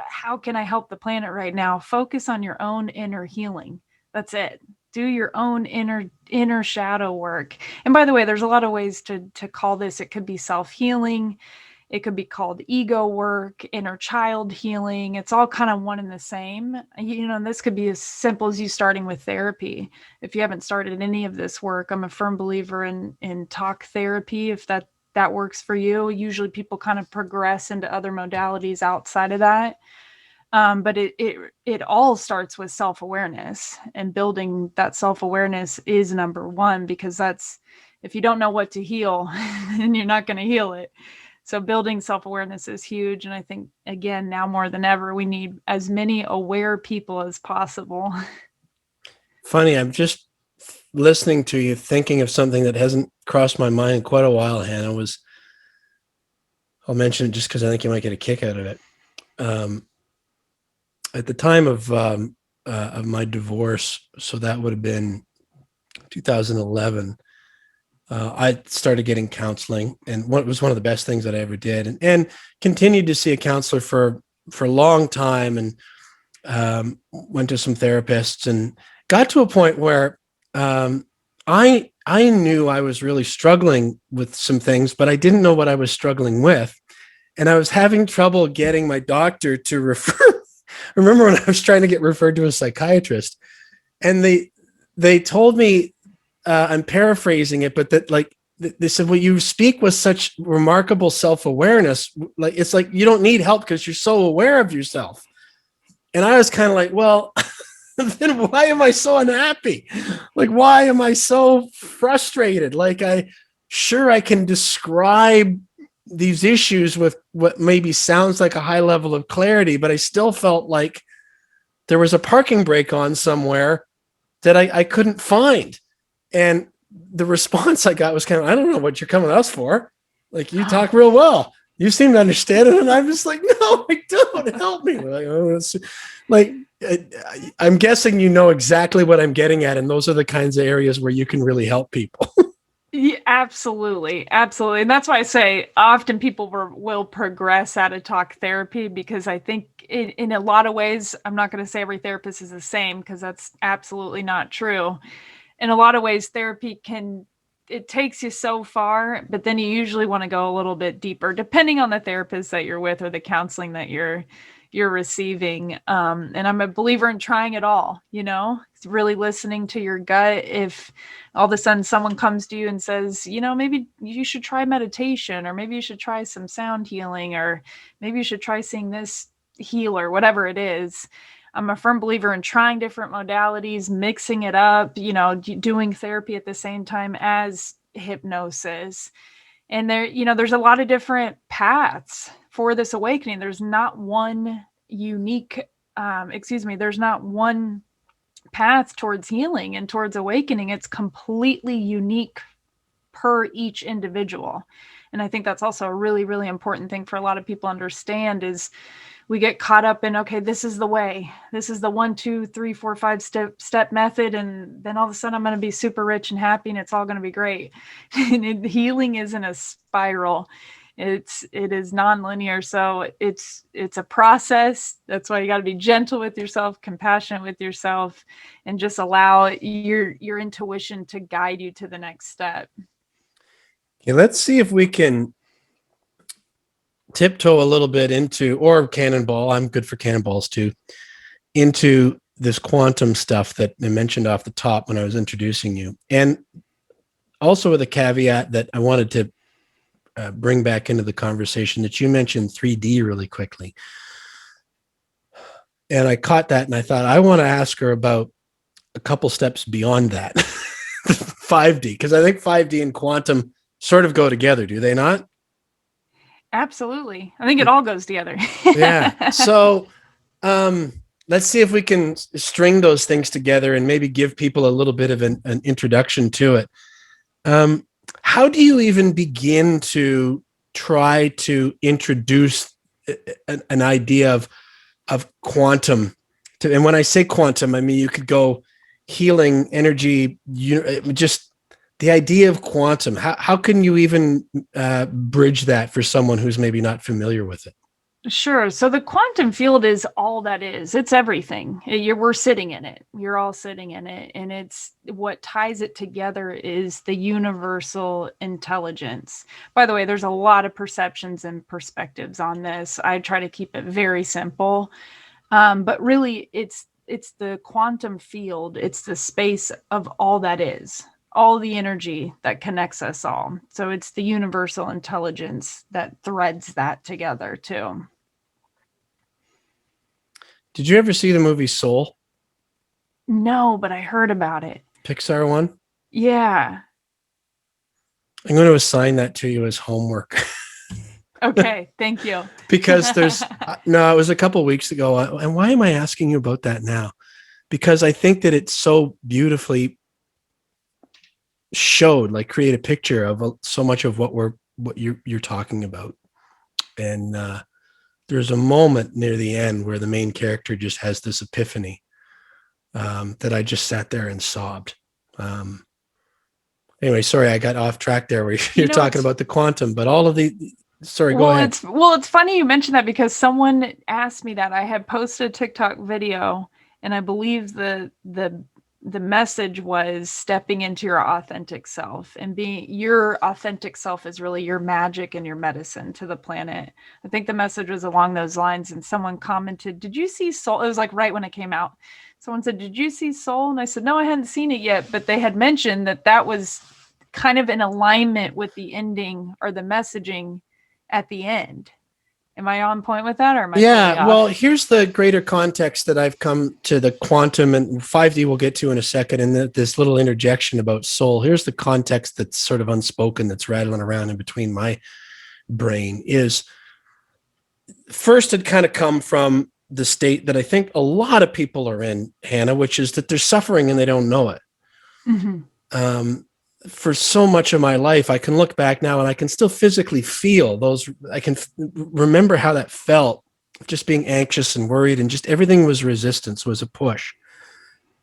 how can I help the planet right now? Focus on your own inner healing. That's it. Do your own inner shadow work. And by the way, there's a lot of ways to call this. It could be self-healing. It could be called ego work, inner child healing. It's all kind of one and the same. And this could be as simple as you starting with therapy. If you haven't started any of this work, I'm a firm believer in talk therapy. If that works for you, usually people kind of progress into other modalities outside of that. But it all starts with self-awareness, and building that self-awareness is number one, because if you don't know what to heal, then you're not going to heal it. So building self-awareness is huge. And I think, again, now more than ever, we need as many aware people as possible. Funny, I'm just listening to you, thinking of something that hasn't crossed my mind in quite a while, Hannah. I'll mention it just because I think you might get a kick out of it. At the time of my divorce, so that would have been 2011, I started getting counseling, and what was one of the best things that I ever did, and continued to see a counselor for a long time, and went to some therapists, and got to a point where I knew I was really struggling with some things, but I didn't know what I was struggling with, and I was having trouble getting my doctor to refer. I remember when I was trying to get referred to a psychiatrist, and they told me, I'm paraphrasing it, but that they said, well, you speak with such remarkable self-awareness. Like, it's like you don't need help because you're so aware of yourself. And I was kind of like, well, then why am I so unhappy? Like, why am I so frustrated? Like, I can describe these issues with what maybe sounds like a high level of clarity, but I still felt like there was a parking brake on somewhere that I couldn't find. And the response I got was kind of, I don't know what you're coming to us for. Like, you talk real well. You seem to understand it. And I'm just like, no, I don't. Help me. Like, oh, like, I'm guessing you know exactly what I'm getting at. And those are the kinds of areas where you can really help people. Yeah, absolutely. Absolutely. And that's why I say often people will progress out of talk therapy, because I think in a lot of ways, I'm not going to say every therapist is the same, because that's absolutely not true. In a lot of ways, therapy it takes you so far, but then you usually want to go a little bit deeper, depending on the therapist that you're with or the counseling that you're receiving. And I'm a believer in trying it all, it's really listening to your gut. If all of a sudden someone comes to you and says, maybe you should try meditation, or maybe you should try some sound healing, or maybe you should try seeing this healer, whatever it is. I'm a firm believer in trying different modalities, mixing it up, doing therapy at the same time as hypnosis. And there's a lot of different paths for this awakening. There's not one there's not one path towards healing and towards awakening. It's completely unique per each individual. And I think that's also a really, really important thing for a lot of people to understand is we get caught up in, okay, this is the way, this is the 1, 2, 3, 4, 5 step method. And then all of a sudden I'm going to be super rich and happy and it's all going to be great. And healing isn't a spiral. It is nonlinear. So it's a process. That's why you got to be gentle with yourself, compassionate with yourself, and just allow your intuition to guide you to the next step. Okay, let's see if we can tiptoe a little bit into, or cannonball, I'm good for cannonballs too, into this quantum stuff that I mentioned off the top when I was introducing you. And also with a caveat that I wanted to bring back into the conversation, that you mentioned 3D really quickly. And I caught that and I thought, I want to ask her about a couple steps beyond that, 5D, because I think 5D and quantum sort of go together, do they not? Absolutely. I think it all goes together. Yeah. So let's see if we can string those things together and maybe give people a little bit of an introduction to it. How do you even begin to try to introduce an idea of quantum to, and when I say quantum, I mean, you could go healing, energy, just the idea of quantum. How can you even bridge that for someone who's maybe not familiar with it? Sure. So the quantum field is all that is. It's everything. We're sitting in it. You're all sitting in it. And it's what ties it together is the universal intelligence. By the way, there's a lot of perceptions and perspectives on this. I try to keep it very simple. But really, it's the quantum field. It's the space of all that is, all the energy that connects us all. So it's the universal intelligence that threads that together too. Did you ever see the movie Soul? No, but I heard about it. Pixar one? Yeah. I'm going to assign that to you as homework. Okay, thank you. Because no, it was a couple of weeks ago. And why am I asking you about that now? Because I think that it's so beautifully showed, like create a picture of so much of what you're talking about. And there's a moment near the end where the main character just has this epiphany that I just sat there and sobbed. Anyway, sorry, I got off track there where you're talking about the quantum, but all of go ahead. It's funny you mentioned that because someone asked me that. I had posted a TikTok video and I believe the message was stepping into your authentic self, and being your authentic self is really your magic and your medicine to the planet. I think the message was along those lines. And someone commented, "Did you see Soul?" It was like right when it came out. Someone said, "Did you see Soul?" And I said, "No, I hadn't seen it yet." But they had mentioned that was kind of in alignment with the ending or the messaging at the end. Am I on point with that, or am I? Yeah, well, here's the greater context that I've come to the quantum, and 5D we'll get to in a second, and this little interjection about soul. Here's the context that's sort of unspoken, that's rattling around in between my brain. Is first it kind of come from the state that I think a lot of people are in, Hannah, which is that they're suffering and they don't know it. For so much of my life, I can look back now and I can still physically feel those. I can remember how that felt, just being anxious and worried, and just everything was resistance, was a push.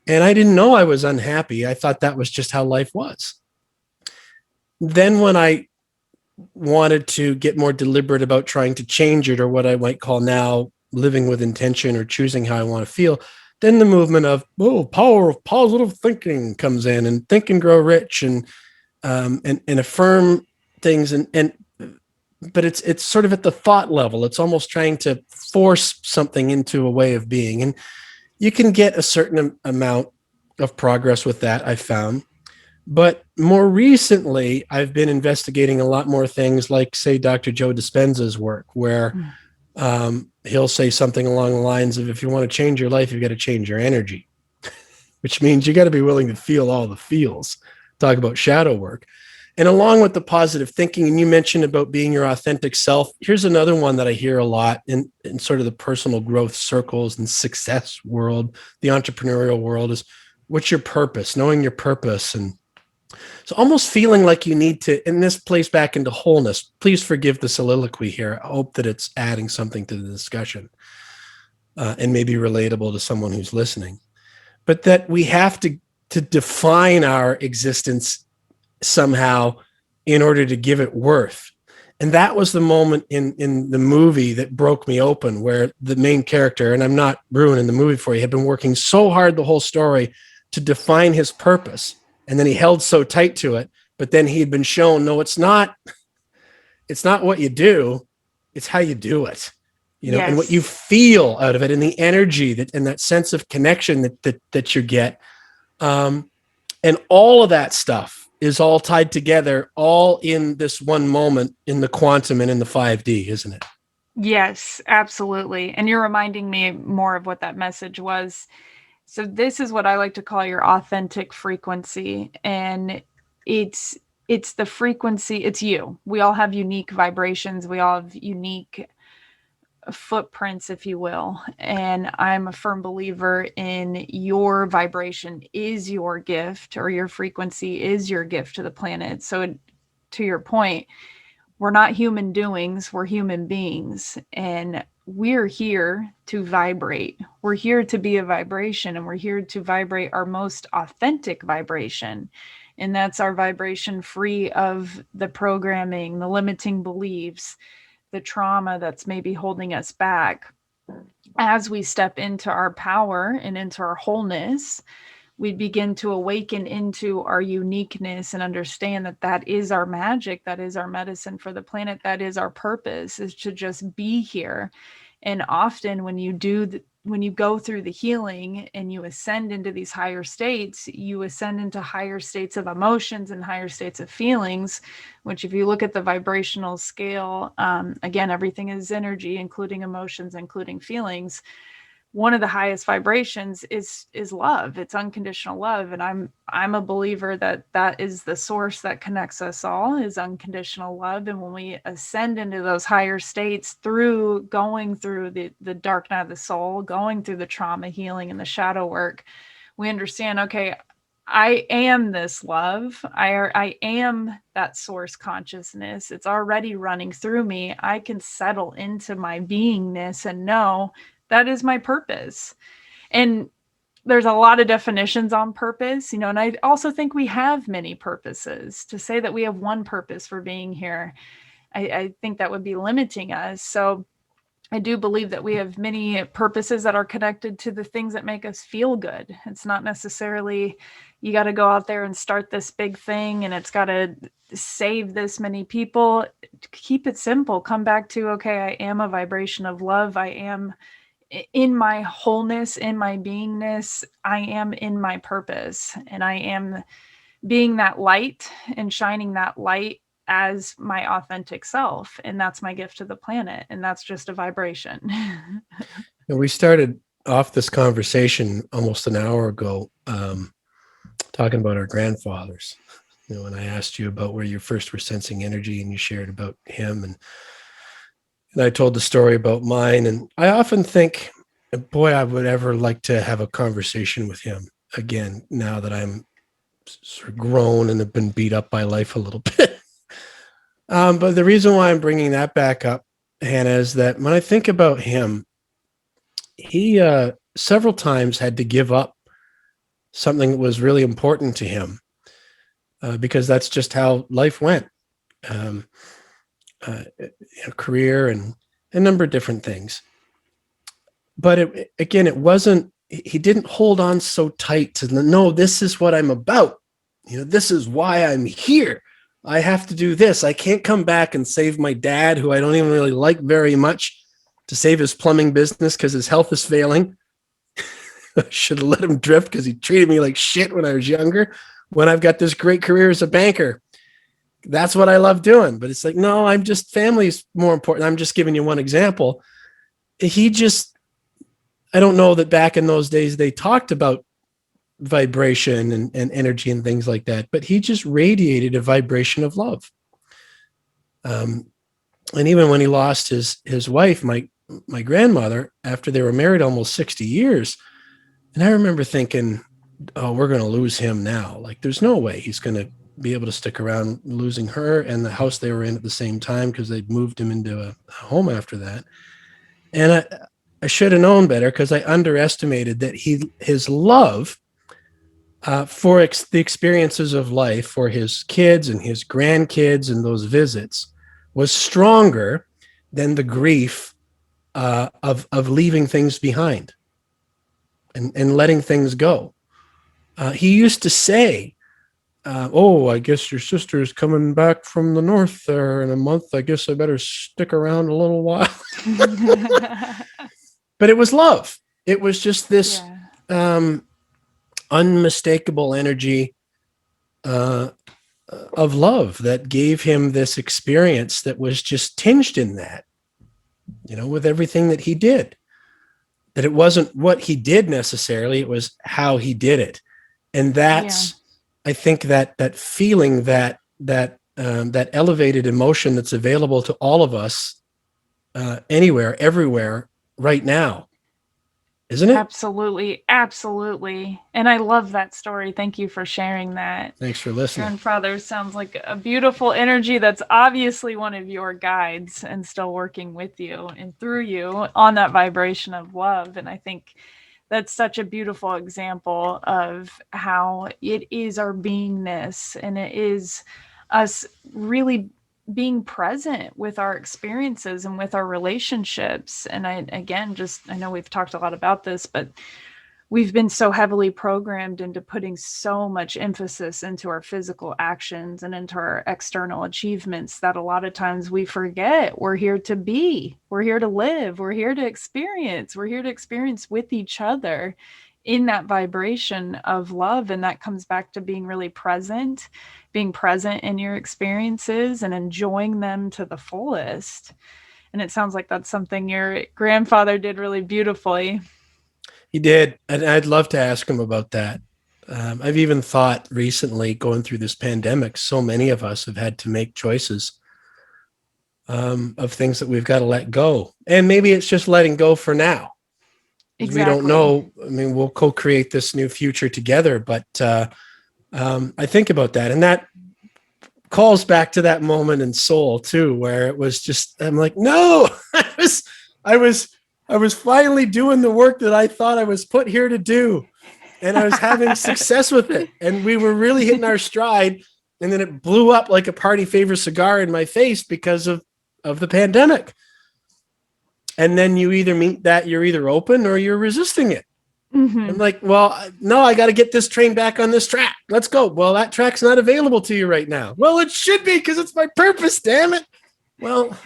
And I didn't know I was unhappy. I thought that was just how life was. Then when I wanted to get more deliberate about trying to change it, or what I might call now living with intention or choosing how I want to feel, then the movement of power of positive thinking comes in, and Think and Grow Rich, and affirm things, but it's sort of at the thought level. It's almost trying to force something into a way of being, and you can get a certain amount of progress with that, I found. But more recently, I've been investigating a lot more things like, say, Dr. Joe Dispenza's work, where he'll say something along the lines of, if you want to change your life, you've got to change your energy, which means you got to be willing to feel all the feels. Talk about shadow work. And along with the positive thinking, and you mentioned about being your authentic self, here's another one that I hear a lot in sort of the personal growth circles and success world, the entrepreneurial world, is what's your purpose, knowing your purpose. And so almost feeling like you need to, and this plays back into wholeness. Please forgive the soliloquy here. I hope that it's adding something to the discussion and maybe relatable to someone who's listening. But that we have to define our existence somehow in order to give it worth. And that was the moment in the movie that broke me open, where the main character, and I'm not ruining the movie for you, had been working so hard the whole story to define his purpose. And then he held so tight to it, but then he had been shown, no, it's not what you do, it's how you do it, yes. And what you feel out of it, and the energy and that sense of connection that you get. And all of that stuff is all tied together, all in this one moment in the quantum and in the 5D, isn't it? Yes, absolutely. And you're reminding me more of what that message was. So this is what I like to call your authentic frequency. And it's the frequency, it's you. We all have unique vibrations. We all have unique footprints, if you will. And I'm a firm believer in your vibration is your gift, or your frequency is your gift to the planet. So to your point, we're not human doings, we're human beings, and we're here to vibrate. We're here to be a vibration, and we're here to vibrate our most authentic vibration. And that's our vibration free of the programming, the limiting beliefs, the trauma that's maybe holding us back. As we step into our power and into our wholeness, we begin to awaken into our uniqueness and understand that that is our magic, that is our medicine for the planet, that is our purpose, is to just be here. And often when you go through the healing and you ascend into these higher states, you ascend into higher states of emotions and higher states of feelings, which if you look at the vibrational scale, again, everything is energy, including emotions, including feelings. One of the highest vibrations is love. It's unconditional love. And I'm a believer that is the source that connects us all, is unconditional love. And when we ascend into those higher states through going through the dark night of the soul, going through the trauma healing and the shadow work, we understand, okay, I am this love. I am that source consciousness. It's already running through me. I can settle into my beingness and know that is my purpose. And there's a lot of definitions on purpose, and I also think we have many purposes. To say that we have one purpose for being here, I think that would be limiting us. So I do believe that we have many purposes that are connected to the things that make us feel good. It's not necessarily you got to go out there and start this big thing and it's got to save this many people. Keep it simple. Come back to, okay, I am a vibration of love. I am in my wholeness, in my beingness, I am in my purpose, and I am being that light and shining that light as my authentic self. And that's my gift to the planet. And that's just a vibration. And we started off this conversation almost an hour ago, talking about our grandfathers, and I asked you about where you first were sensing energy, and you shared about him, and I told the story about mine. And I often think boy, I would ever like to have a conversation with him again now that I'm sort of grown and have been beat up by life a little bit. But the reason why I'm bringing that back up, Hannah, is that when I think about him, he several times had to give up something that was really important to him because that's just how life went. Career and a number of different things. But it wasn't, he didn't hold on so tight to no, this is what I'm about. This is why I'm here. I have to do this. I can't come back and save my dad, who I don't even really like very much, to save his plumbing business because his health is failing. I should have let him drift because he treated me like shit when I was younger, when I've got this great career as a banker. That's what I love doing. But it's like, no, family's more important. I'm just giving you one example. I don't know that back in those days they talked about vibration and energy and things like that, but he just radiated a vibration of love. And even when he lost his wife, my grandmother, after they were married almost 60 years, and I remember thinking, oh, we're going to lose him now. Like, there's no way he's going to be able to stick around, losing her and the house they were in at the same time, because they'd moved him into a home after that. And I should have known better, because I underestimated that his love for the experiences of life, for his kids and his grandkids and those visits, was stronger than the grief of leaving things behind and letting things go. He used to say, oh, I guess your sister is coming back from the north there in a month. I guess I better stick around a little while. But it was love. It was just this unmistakable energy of love that gave him this experience that was just tinged in that, with everything that he did. That it wasn't what he did necessarily, it was how he did it. And that's, I think, that feeling, that elevated emotion that's available to all of us anywhere, everywhere, right now. Isn't it? Absolutely. Absolutely. And I love that story. Thank you for sharing that. Thanks for listening. Grandfather sounds like a beautiful energy that's obviously one of your guides and still working with you and through you on that vibration of love. And I think that's such a beautiful example of how it is our beingness, and it is us really being present with our experiences and with our relationships. And I know we've talked a lot about this, but we've been so heavily programmed into putting so much emphasis into our physical actions and into our external achievements that a lot of times we forget we're here to be, we're here to live, we're here to experience with each other in that vibration of love. And that comes back to being really present, being present in your experiences and enjoying them to the fullest. And it sounds like that's something your grandfather did really beautifully. He did. And I'd love to ask him about that. I've even thought recently, going through this pandemic, so many of us have had to make choices of things that we've got to let go. And maybe it's just letting go for now. Exactly. We don't know. I mean, we'll co-create this new future together, but I think about that. And that calls back to that moment in Soul too, where it was just, I'm like, no, I was finally doing the work that I thought I was put here to do. And I was having success with it. And we were really hitting our stride. And then it blew up like a party favor cigar in my face because of the pandemic. And then you either meet that you're either open or you're resisting it. Mm-hmm. I'm like, well, no, I got to get this train back on this track. Let's go. Well, that track's not available to you right now. Well, it should be, because it's my purpose, damn it. Well,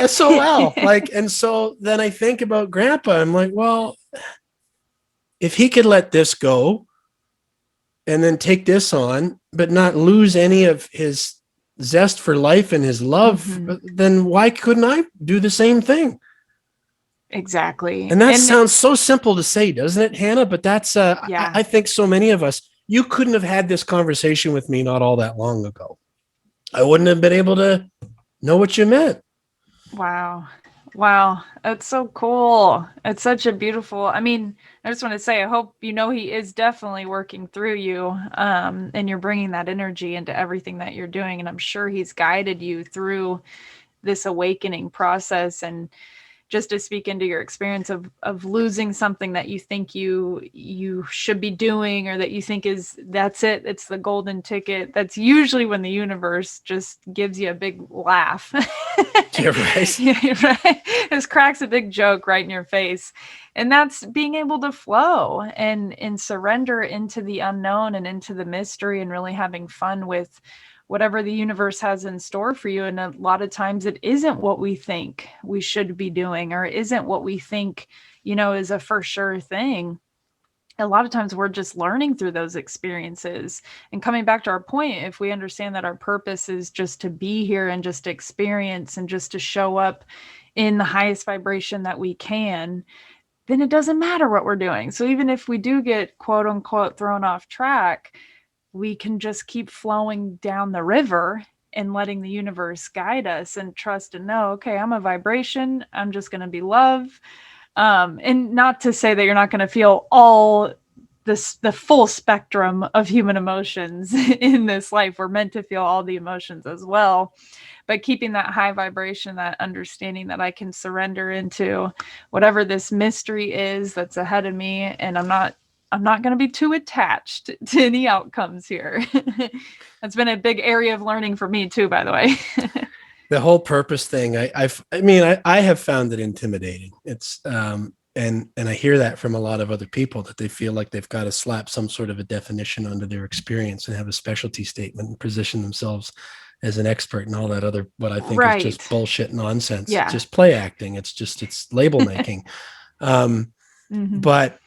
SOL. And so then I think about Grandpa. I'm like, well, if he could let this go and then take this on, but not lose any of his zest for life and his love, mm-hmm. then why couldn't I do the same thing? Exactly. And that sounds so simple to say, doesn't it, Hannah? But that's, I think so many of us, you couldn't have had this conversation with me not all that long ago. I wouldn't have been able to know what you meant. Wow. Wow, that's so cool. It's such a beautiful, I mean, I just want to say, I hope you know he is definitely working through you, and you're bringing that energy into everything that you're doing. And I'm sure he's guided you through this awakening process. And just to speak into your experience of losing something that you think you should be doing, or that you think that's it's the golden ticket, that's usually when the universe just gives you a big laugh. You're right. Right? Just cracks a big joke right in your face. And that's being able to flow and surrender into the unknown and into the mystery, and really having fun with whatever the universe has in store for you. And a lot of times it isn't what we think we should be doing, or it isn't what we think, is a for sure thing. A lot of times we're just learning through those experiences. And coming back to our point, if we understand that our purpose is just to be here and just to experience and just to show up in the highest vibration that we can, then it doesn't matter what we're doing. So even if we do get quote unquote thrown off track, we can just keep flowing down the river and letting the universe guide us, and trust and know, okay, I'm a vibration. I'm just going to be love. And not to say that you're not going to feel all the full spectrum of human emotions in this life. We're meant to feel all the emotions as well, but keeping that high vibration, that understanding that I can surrender into whatever this mystery is that's ahead of me. And I'm not going to be too attached to any outcomes here. That's been a big area of learning for me too, by the way. The whole purpose thing, I have found it intimidating. It's and I hear that from a lot of other people, that they feel like they've got to slap some sort of a definition onto their experience and have a specialty statement and position themselves as an expert and all that other, what I think is just bullshit nonsense. Yeah. Just play acting. It's label making. But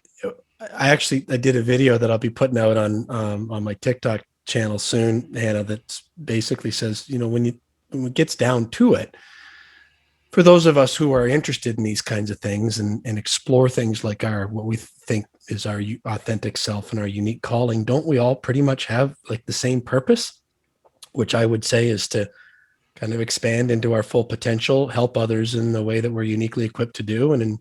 I did a video that I'll be putting out on my TikTok channel soon, Hannah, that basically says, when it gets down to it, for those of us who are interested in these kinds of things and explore things like what we think is our authentic self and our unique calling, don't we all pretty much have like the same purpose, which I would say is to kind of expand into our full potential, help others in the way that we're uniquely equipped to do, and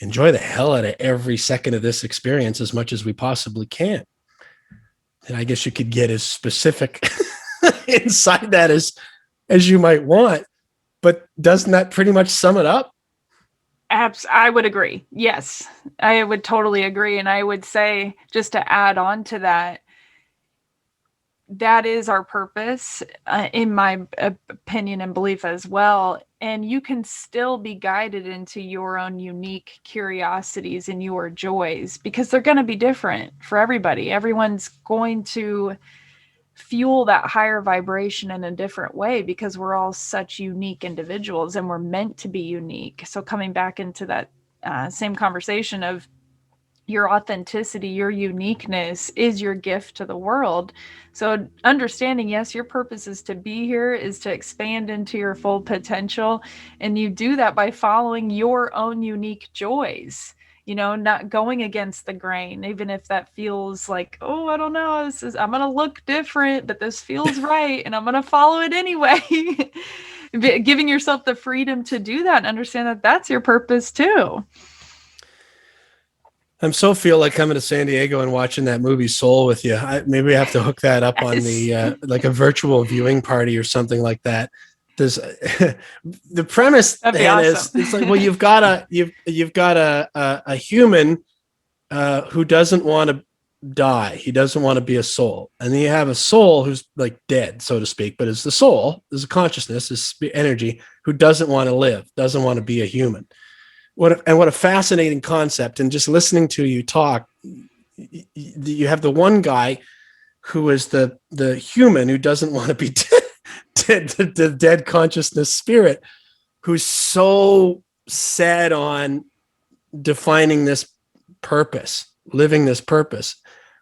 enjoy the hell out of every second of this experience as much as we possibly can. And I guess you could get as specific inside that as you might want, but doesn't that pretty much sum it up? I would agree. Yes, I would totally agree. And I would say, just to add on to that, that is our purpose, in my opinion and belief as well. And you can still be guided into your own unique curiosities and your joys, because they're going to be different for everybody. Everyone's going to fuel that higher vibration in a different way, because we're all such unique individuals and we're meant to be unique. So coming back into that same conversation of your authenticity, your uniqueness is your gift to the world. So understanding, yes, your purpose is to be here, is to expand into your full potential. And you do that by following your own unique joys, not going against the grain, even if that feels like, oh, I don't know, I'm going to look different, but this feels right. And I'm going to follow it anyway. Giving yourself the freedom to do that and understand that that's your purpose too. I'm so feel like coming to San Diego and watching that movie Soul with you. Maybe I have to hook that up on the like a virtual viewing party or something like that. There's the premise is it's like, well, you've got a human who doesn't want to die. He doesn't want to be a soul, and then you have a soul who's like dead, so to speak, but is the soul, is a consciousness, is energy, who doesn't want to live, doesn't want to be a human. What a fascinating concept. And just listening to you talk, you have the one guy who is the human who doesn't want to be dead, the dead consciousness spirit, who's so set on defining this purpose, living this purpose,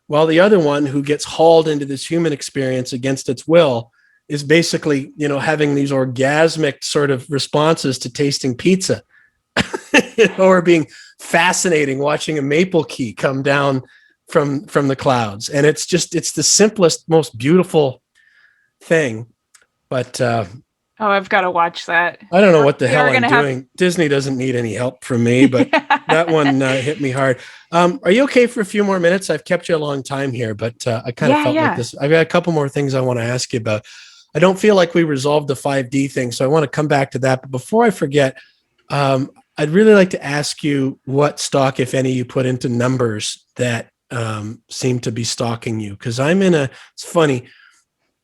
while the other one, who gets hauled into this human experience against its will, is basically, having these orgasmic sort of responses to tasting pizza. Or being fascinating watching a maple key come down from the clouds. And it's the simplest, most beautiful thing. But Oh, I've got to watch that. I don't know what the We hell are I'm gonna have. doing. Disney doesn't need any help from me, but that one hit me hard. Are you okay for a few more minutes? I've kept you a long time here, but I kind of Yeah, felt like yeah. this. I've got a couple more things I want to ask you about. I don't feel like we resolved the 5D thing, so I want to come back to that. But before I forget, I'd really like to ask you what stock, if any, you put into numbers that seem to be stalking you. Because it's funny,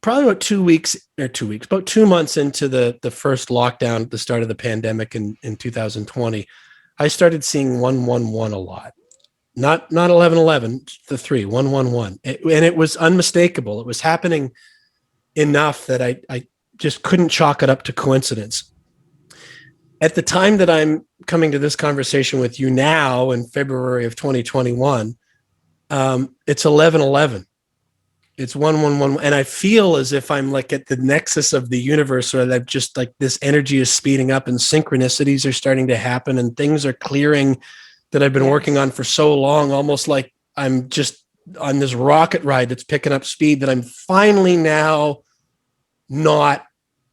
probably about 2 weeks or 2 weeks, about 2 months into the first lockdown at the start of the pandemic in 2020, I started seeing 111 a lot. Not 1111, the 111. And it was unmistakable. It was happening enough that I just couldn't chalk it up to coincidence. At the time that I'm coming to this conversation with you now in February of 2021, it's 1111. It's 111. And I feel as if I'm like at the nexus of the universe, where I've just like this energy is speeding up and synchronicities are starting to happen and things are clearing that I've been working on for so long, almost like I'm just on this rocket ride that's picking up speed, that I'm finally now not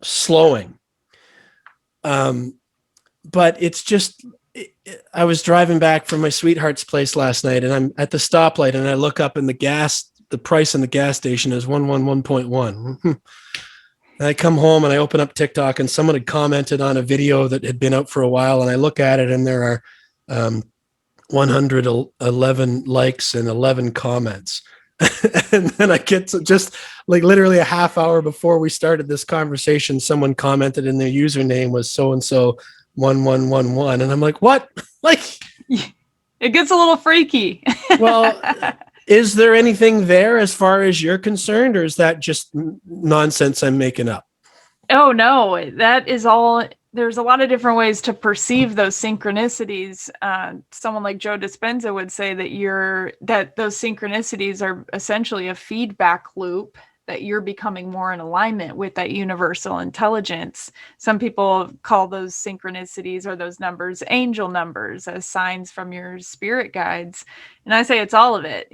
slowing. But it's just, I was driving back from my sweetheart's place last night, and I'm at the stoplight, and I look up, and the price in the gas station is 111.1. And I come home and I open up TikTok, and someone had commented on a video that had been out for a while, and I look at it, and there are 111 likes and 11 comments. And then I get just like literally a half hour before we started this conversation, someone commented, and their username was so and so 1111, and I'm like, what? Like, it gets a little freaky. Well, is there anything there as far as you're concerned, or is that just nonsense I'm making up? Oh no, that is all. There's a lot of different ways to perceive those synchronicities. Someone like Joe Dispenza would say that those synchronicities are essentially a feedback loop, that you're becoming more in alignment with that universal intelligence. Some people call those synchronicities or those numbers angel numbers, as signs from your spirit guides. And I say it's all of it.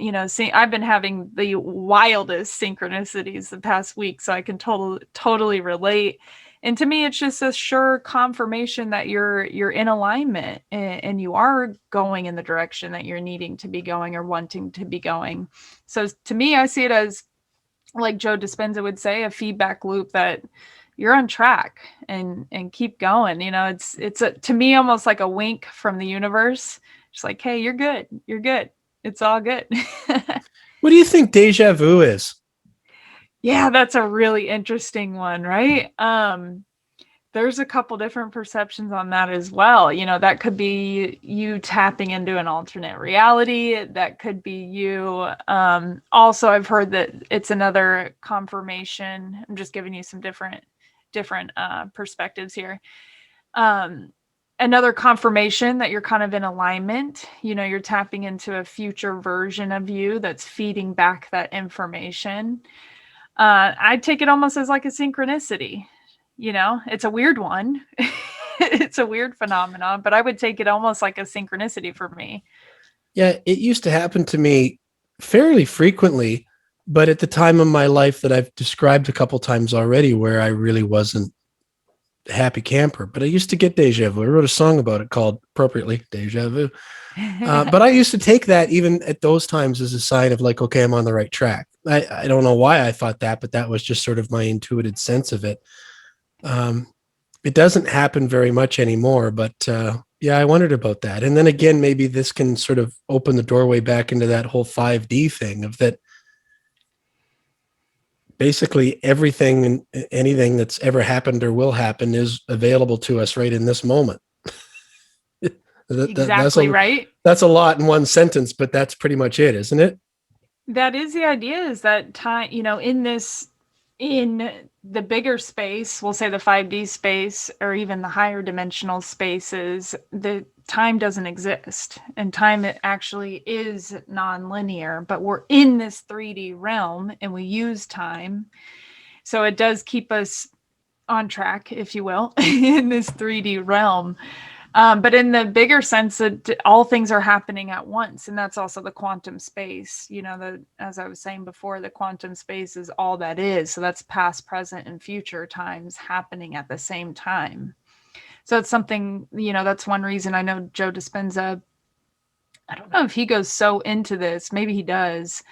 I've been having the wildest synchronicities the past week, so I can totally relate. And to me, it's just a sure confirmation that you're in alignment, and you are going in the direction that you're needing to be going or wanting to be going. So to me, I see it as, like Joe Dispenza would say, a feedback loop, that you're on track and keep going. It's to me almost like a wink from the universe. Just like, hey, you're good. You're good. It's all good. What do you think deja vu is? Yeah, that's a really interesting one, right? There's a couple different perceptions on that as well. That could be you tapping into an alternate reality. That could be you. Also, I've heard that it's another confirmation. I'm just giving you some different perspectives here. Another confirmation that you're kind of in alignment. You're tapping into a future version of you that's feeding back that information. I take it almost as like a synchronicity. It's a weird one. It's a weird phenomenon, but I would take it almost like a synchronicity for me. Yeah, it used to happen to me fairly frequently, but at the time of my life that I've described a couple times already, where I really wasn't a happy camper. But I used to get deja vu. I wrote a song about it called, appropriately, Deja Vu. But I used to take that even at those times as a sign of like, okay, I'm on the right track. I don't know why I thought that, but that was just sort of my intuitive sense of it. It doesn't happen very much anymore, but yeah, I wondered about that. And then again, maybe this can sort of open the doorway back into that whole 5D thing of that. Basically, everything and anything that's ever happened or will happen is available to us right in this moment. Exactly right. That's a lot in one sentence, but that's pretty much it, isn't it? That is the idea, is that time, in the bigger space, we'll say the 5D space, or even the higher dimensional spaces, the time doesn't exist, and time actually is non-linear, but we're in this 3D realm and we use time. So it does keep us on track, if you will, in this 3D realm. But in the bigger sense that all things are happening at once, and that's also the quantum space. As I was saying before, the quantum space is all that is. So that's past, present, and future times happening at the same time. So it's something, that's one reason I know Joe Dispenza, I don't know if he goes so into this, maybe he does,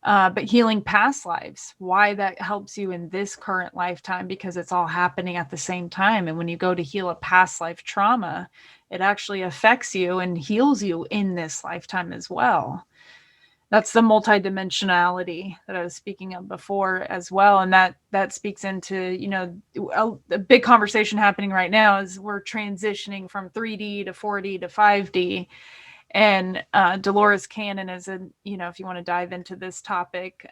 but healing past lives, why that helps you in this current lifetime, because it's all happening at the same time. And when you go to heal a past life trauma, it actually affects you and heals you in this lifetime as well. That's the multidimensionality that I was speaking of before as well. And that speaks into, a big conversation happening right now is we're transitioning from 3D to 4D to 5D. And Dolores Cannon is if you want to dive into this topic,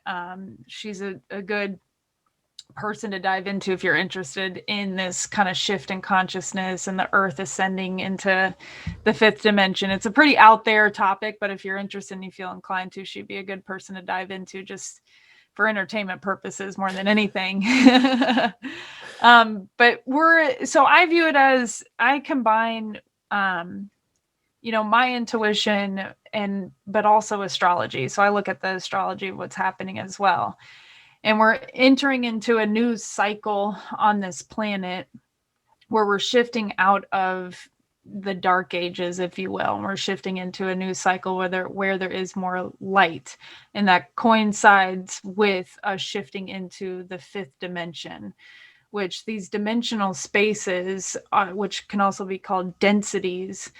she's a good person to dive into if you're interested in this kind of shift in consciousness and the earth ascending into the fifth dimension. It's a pretty out there topic, but if you're interested and you feel inclined to, she'd be a good person to dive into just for entertainment purposes more than anything. But so I view it as I combine my intuition but also astrology. So I look at the astrology of what's happening as well. And we're entering into a new cycle on this planet where we're shifting out of the dark ages, if you will. And we're shifting into a new cycle where there is more light. And that coincides with us shifting into the fifth dimension, which these dimensional spaces, which can also be called densities,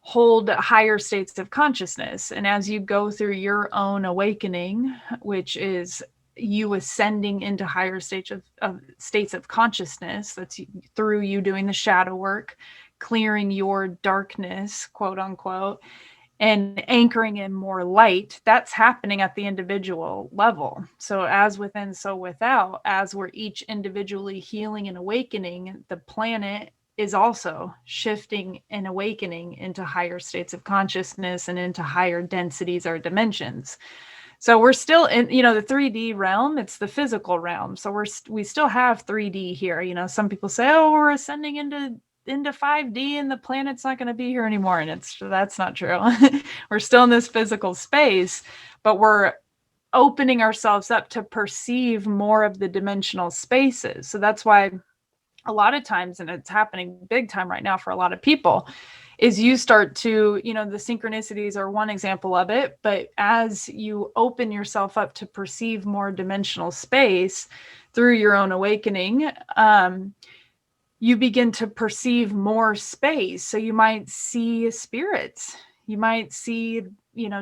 hold higher states of consciousness. And as you go through your own awakening, which is you ascending into higher states of consciousness, that's through you doing the shadow work, clearing your darkness, quote unquote, and anchoring in more light, that's happening at the individual level. So as within, so without, as we're each individually healing and awakening, the planet is also shifting and awakening into higher states of consciousness and into higher densities or dimensions. So we're still in, the 3D realm, it's the physical realm. So we still have 3D here. Some people say, oh, we're ascending into 5D and the planet's not going to be here anymore. And that's not true. We're still in this physical space, but we're opening ourselves up to perceive more of the dimensional spaces. So that's why a lot of times, and it's happening big time right now for a lot of people, is you start to, the synchronicities are one example of it, but as you open yourself up to perceive more dimensional space through your own awakening, you begin to perceive more space. So you might see spirits, you might see,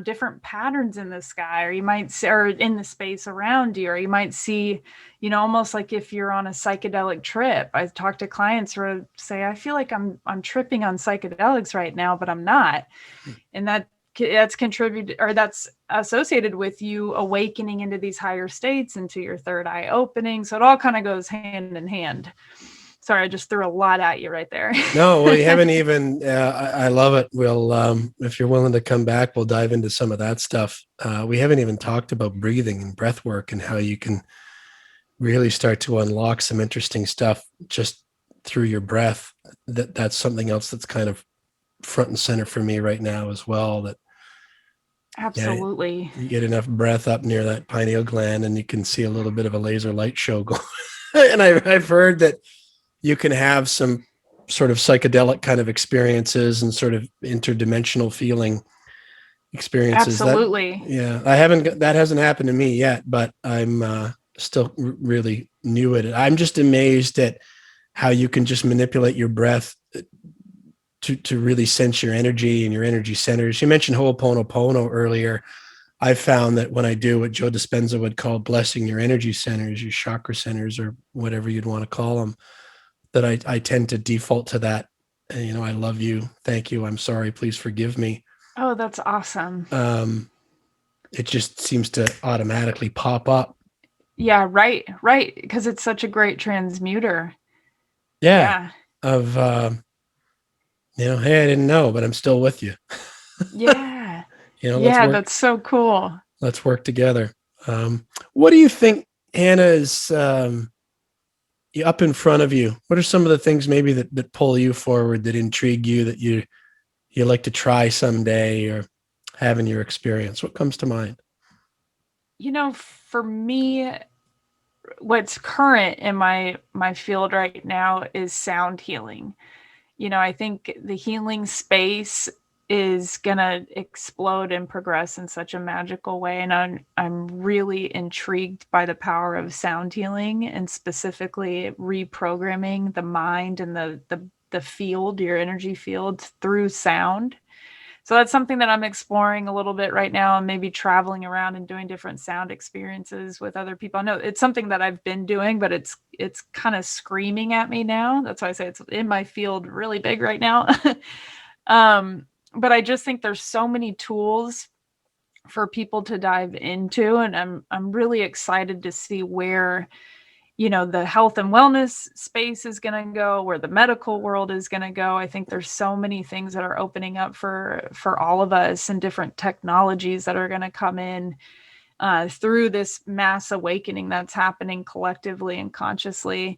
different patterns in the sky, or you might see, or in the space around you, or you might see, almost like if you're on a psychedelic trip. I talk to clients who say, I feel like I'm tripping on psychedelics right now, but I'm not. And that's contributed, or that's associated with you awakening into these higher states, into your third eye opening. So it all kind of goes hand in hand. Sorry, I just threw a lot at you right there. No, we haven't even, I love it. We'll, if you're willing to come back, we'll dive into some of that stuff. We haven't even talked about breathing and breath work and how you can really start to unlock some interesting stuff just through your breath. That's something else that's kind of front and center for me right now as well. That absolutely, you get enough breath up near that pineal gland and you can see a little bit of a laser light show going. And I've heard that you can have some sort of psychedelic kind of experiences and sort of interdimensional feeling experiences. Absolutely. That hasn't happened to me yet, but I'm still really new at it. I'm just amazed at how you can just manipulate your breath to really sense your energy and your energy centers. You mentioned Ho'oponopono earlier. I found that when I do what Joe Dispenza would call blessing your energy centers, your chakra centers, or whatever you'd want to call them, that I tend to default to that. And, I love you. Thank you. I'm sorry. Please forgive me. Oh, that's awesome. It just seems to automatically pop up. Yeah, right. Because it's such a great transmuter. Yeah. Of, hey, I didn't know, but I'm still with you. Yeah. That's so cool. Let's work together. What do you think, Hannah, is, up in front of you, what are some of the things maybe that pull you forward, that intrigue you, that you like to try someday or have in your experience? What comes to mind? For me, what's current in my field right now is sound healing. I think the healing space is going to explode and progress in such a magical way. And I'm really intrigued by the power of sound healing, and specifically reprogramming the mind and the field, your energy field, through sound. So that's something that I'm exploring a little bit right now, and maybe traveling around and doing different sound experiences with other people. I know it's something that I've been doing, but it's kind of screaming at me now. That's why I say it's in my field really big right now. But I just think there's so many tools for people to dive into, and I'm really excited to see where the health and wellness space is going to go, where the medical world is going to go. I think there's so many things that are opening up for all of us, and different technologies that are going to come in through this mass awakening that's happening collectively and consciously.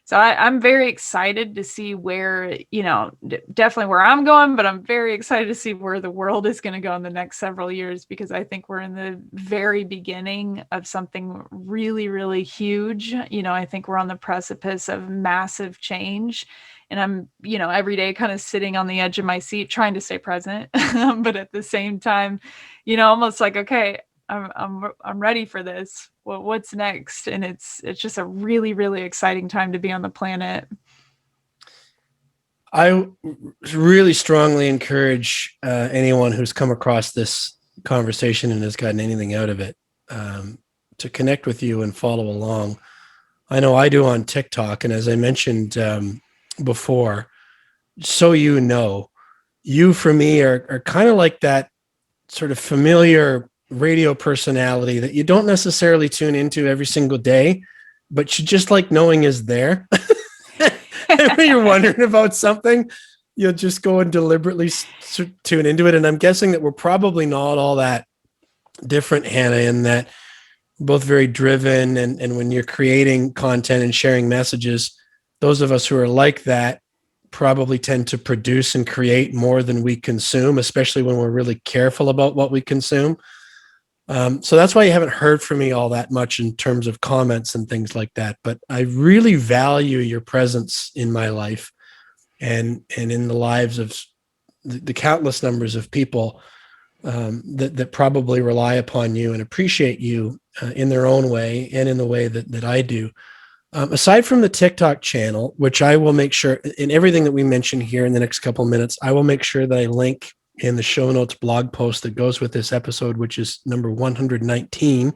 So I'm very excited to see where, definitely where I'm going, but I'm very excited to see where the world is going to go in the next several years, because I think we're in the very beginning of something really, really huge. I think we're on the precipice of massive change. And I'm, every day kind of sitting on the edge of my seat, trying to stay present, but at the same time, almost like, okay, I'm ready for this. What's next? And it's just a really, really exciting time to be on the planet. I really strongly encourage anyone who's come across this conversation and has gotten anything out of it to connect with you and follow along. I know I do on TikTok, and as I mentioned before, so you for me are kind of like that sort of familiar radio personality that you don't necessarily tune into every single day, but you just like knowing is there. And when you're wondering about something, you'll just go and deliberately tune into it. And I'm guessing that we're probably not all that different, Hannah, in that we're both very driven. And when you're creating content and sharing messages, those of us who are like that probably tend to produce and create more than we consume, especially when we're really careful about what we consume. So that's why you haven't heard from me all that much in terms of comments and things like that. But I really value your presence in my life and in the lives of the countless numbers of people that probably rely upon you and appreciate you in their own way and in the way that I do. Aside from the TikTok channel, which I will make sure in everything that we mention here in the next couple of minutes, I will make sure that I link in the show notes blog post that goes with this episode, which is number 119,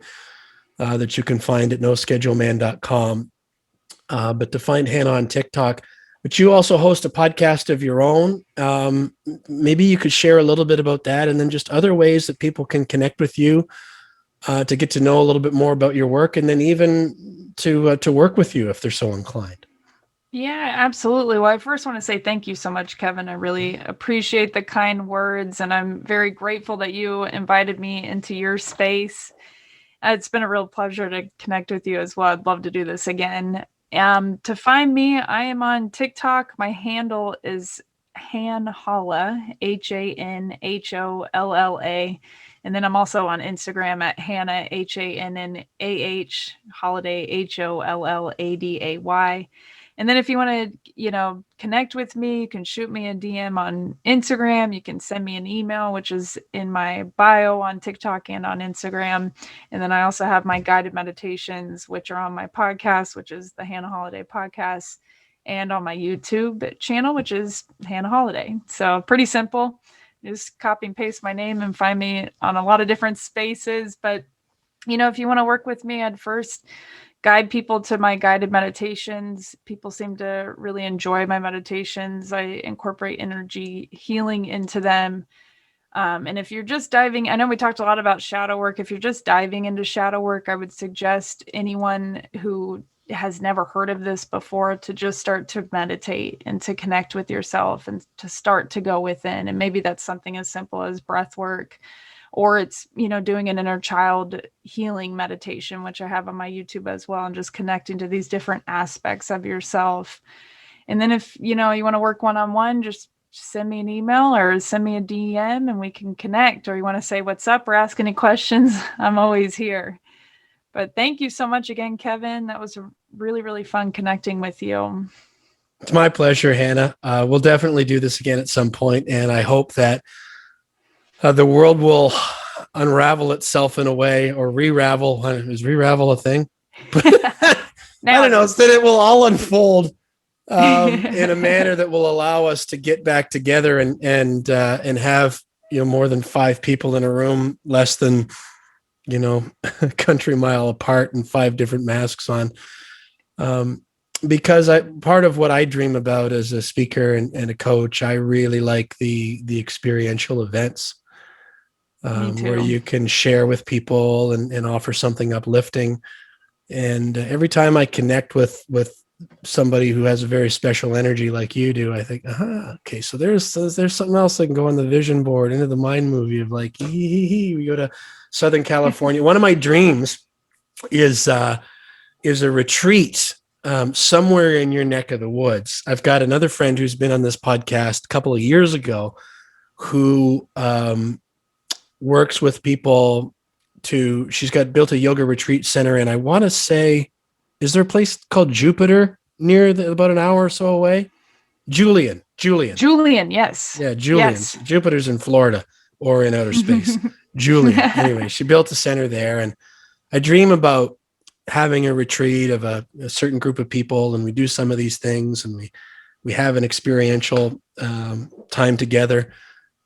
that you can find at noscheduleman.com. But to find Hannah on TikTok, but you also host a podcast of your own. Maybe you could share a little bit about that, and then just other ways that people can connect with you to get to know a little bit more about your work, and then even to work with you if they're so inclined. Yeah, absolutely. Well, I first want to say thank you so much, Kevin. I really appreciate the kind words, and I'm very grateful that you invited me into your space. It's been a real pleasure to connect with you as well. I'd love to do this again. To find me, I am on TikTok. My handle is Hanholla, HANHOLLA. And then I'm also on Instagram at Hannah, HANNAH, Holladay, HOLLADAY. And then if you want to, connect with me, you can shoot me a DM on Instagram. You can send me an email, which is in my bio on TikTok and on Instagram. And then I also have my guided meditations, which are on my podcast, which is the Hannah Holladay podcast, and on my YouTube channel, which is Hannah Holladay. So pretty simple. Just copy and paste my name and find me on a lot of different spaces. But, if you want to work with me, I'd first guide people to my guided meditations. People seem to really enjoy my meditations. I incorporate energy healing into them. And if you're just diving, I know we talked a lot about shadow work. If you're just diving into shadow work, I would suggest anyone who has never heard of this before to just start to meditate and to connect with yourself and to start to go within. And maybe that's something as simple as breath work, or it's, doing an inner child healing meditation, which I have on my YouTube as well, and just connecting to these different aspects of yourself. And then if, you want to work one-on-one, just send me an email or send me a DM and we can connect. Or you want to say what's up or ask any questions, I'm always here. But thank you so much again, Kevin. That was really, really fun connecting with you. It's my pleasure, Hannah. We'll definitely do this again at some point, and I hope that the world will unravel itself in a way, or re-ravel. Is re-ravel a thing? I don't know. That it will all unfold in a manner that will allow us to get back together and have more than 5 people in a room, less than a country mile apart, and 5 different masks on. Because part of what I dream about as a speaker and a coach, I really like the experiential events where you can share with people and offer something uplifting. And every time I connect with somebody who has a very special energy like you do, I think, okay, so there's something else that can go on the vision board, into the mind movie of like, we go to Southern California. One of my dreams is a retreat somewhere in your neck of the woods. I've got another friend who's been on this podcast a couple of years ago who works with people she's built a yoga retreat center. And I want to say, is there a place called Jupiter near about an hour or so away? Julian. Yes. Yeah. Julian. Yes. Jupiter's in Florida or in outer space. Julian. Anyway, she built a center there. And I dream about having a retreat of a certain group of people, and we do some of these things, and we have an experiential time together.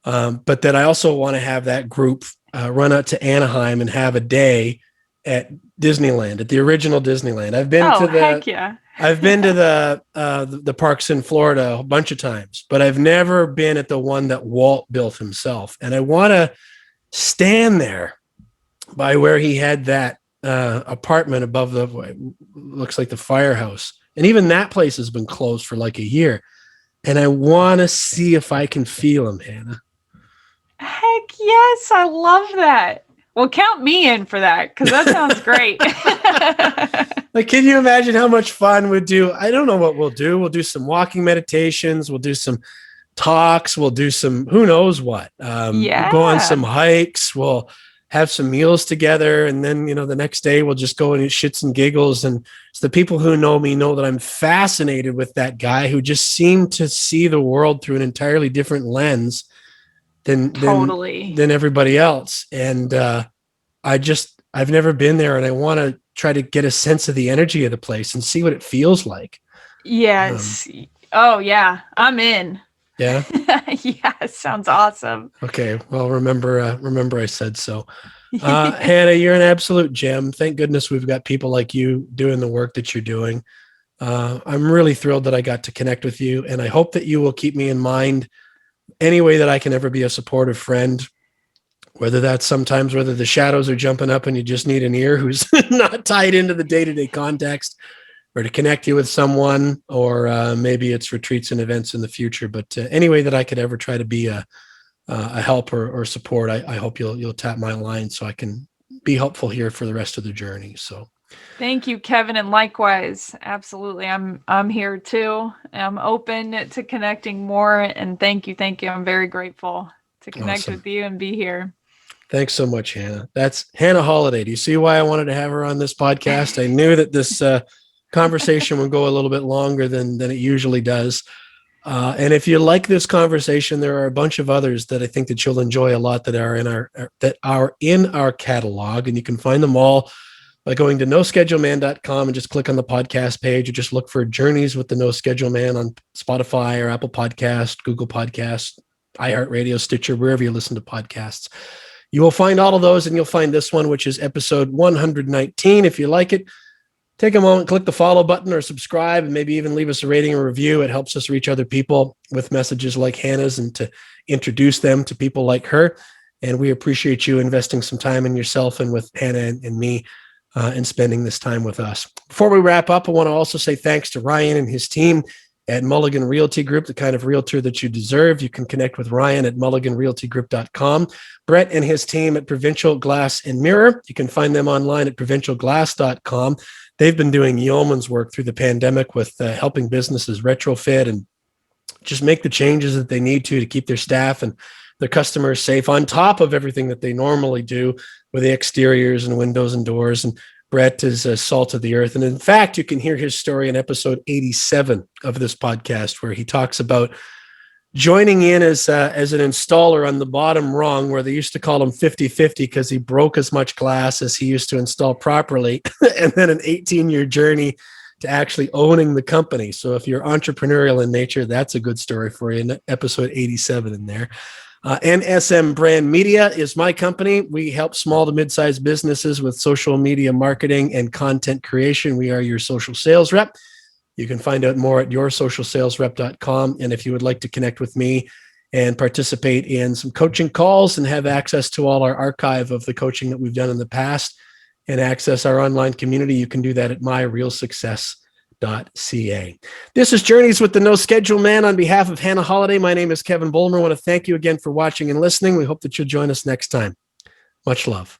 But that I also want to have that group run out to Anaheim and have a day at Disneyland, at the original Disneyland. I've been I've been to the parks in Florida a bunch of times, but I've never been at the one that Walt built himself. And I want to stand there by where he had that apartment above looks like the firehouse. And even that place has been closed for like a year. And I want to see if I can feel him, Hannah. Heck yes. I love that. Well, count me in for that, because that sounds great. Like, can you imagine how much fun we'd do? I don't know what we'll do. We'll do some walking meditations. We'll do some talks. We'll do some, who knows what. We'll go on some hikes. We'll have some meals together. And then, the next day we'll just go and eat shits and giggles. And it's the people who know me know that I'm fascinated with that guy who just seemed to see the world through an entirely different lens than everybody else. And I've never been there, and I want to try to get a sense of the energy of the place and see what it feels like. Yes. Oh yeah. I'm in. Yeah. Yeah. Sounds awesome. Okay. Well, remember I said so. Hannah, you're an absolute gem. Thank goodness we've got people like you doing the work that you're doing. I'm really thrilled that I got to connect with you, and I hope that you will keep me in mind any way that I can ever be a supportive friend, whether that's sometimes whether the shadows are jumping up and you just need an ear who's not tied into the day-to-day context, or to connect you with someone, or maybe it's retreats and events in the future. But any way that I could ever try to be a help or support, I hope you'll tap my line so I can be helpful here for the rest of the journey. So thank you, Kevin. And likewise, absolutely. I'm here too. I'm open to connecting more, and thank you. I'm very grateful to connect with you and be here. Thanks so much, Hannah. That's Hannah Holladay. Do you see why I wanted to have her on this podcast? I knew that this conversation would go a little bit longer than it usually does. And if you like this conversation, there are a bunch of others that I think that you'll enjoy a lot that are in our catalog, and you can find them all by going to noscheduleman.com and just click on the podcast page, or just look for Journeys with the No Schedule Man on Spotify or Apple Podcast, Google Podcast, iHeartRadio, Stitcher, wherever you listen to podcasts. You will find all of those, and you'll find this one, which is episode 119. If you like it, take a moment, click the follow button or subscribe, and maybe even leave us a rating or review. It helps us reach other people with messages like Hannah's and to introduce them to people like her. And we appreciate you investing some time in yourself and with Hannah and me and spending this time with us. Before we wrap up, I want to also say thanks to Ryan and his team at Mulligan Realty Group, the kind of realtor that you deserve. You can connect with Ryan at mulliganrealtygroup.com. Brett and his team at Provincial Glass and Mirror. You can find them online at provincialglass.com. They've been doing yeoman's work through the pandemic with helping businesses retrofit and just make the changes that they need to keep their staff and their customers safe, on top of everything that they normally do with the exteriors and windows and doors. And Brett is salt of the earth. And in fact, you can hear his story in episode 87 of this podcast, where he talks about joining in as an installer on the bottom rung, where they used to call him 50-50 because he broke as much glass as he used to install properly. And then an 18-year journey to actually owning the company. So if you're entrepreneurial in nature, that's a good story for you, in episode 87 in there. NSM Brand Media is my company. We help small to mid-sized businesses with social media marketing and content creation. We are your social sales rep. You can find out more at yoursocialsalesrep.com. And if you would like to connect with me and participate in some coaching calls and have access to all our archive of the coaching that we've done in the past and access our online community, you can do that at myrealsuccess.ca. This is Journeys with the No Schedule Man. On behalf of Hannah Holladay, my name is Kevin Bulmer. I want to thank you again for watching and listening. We hope that you'll join us next time. Much love.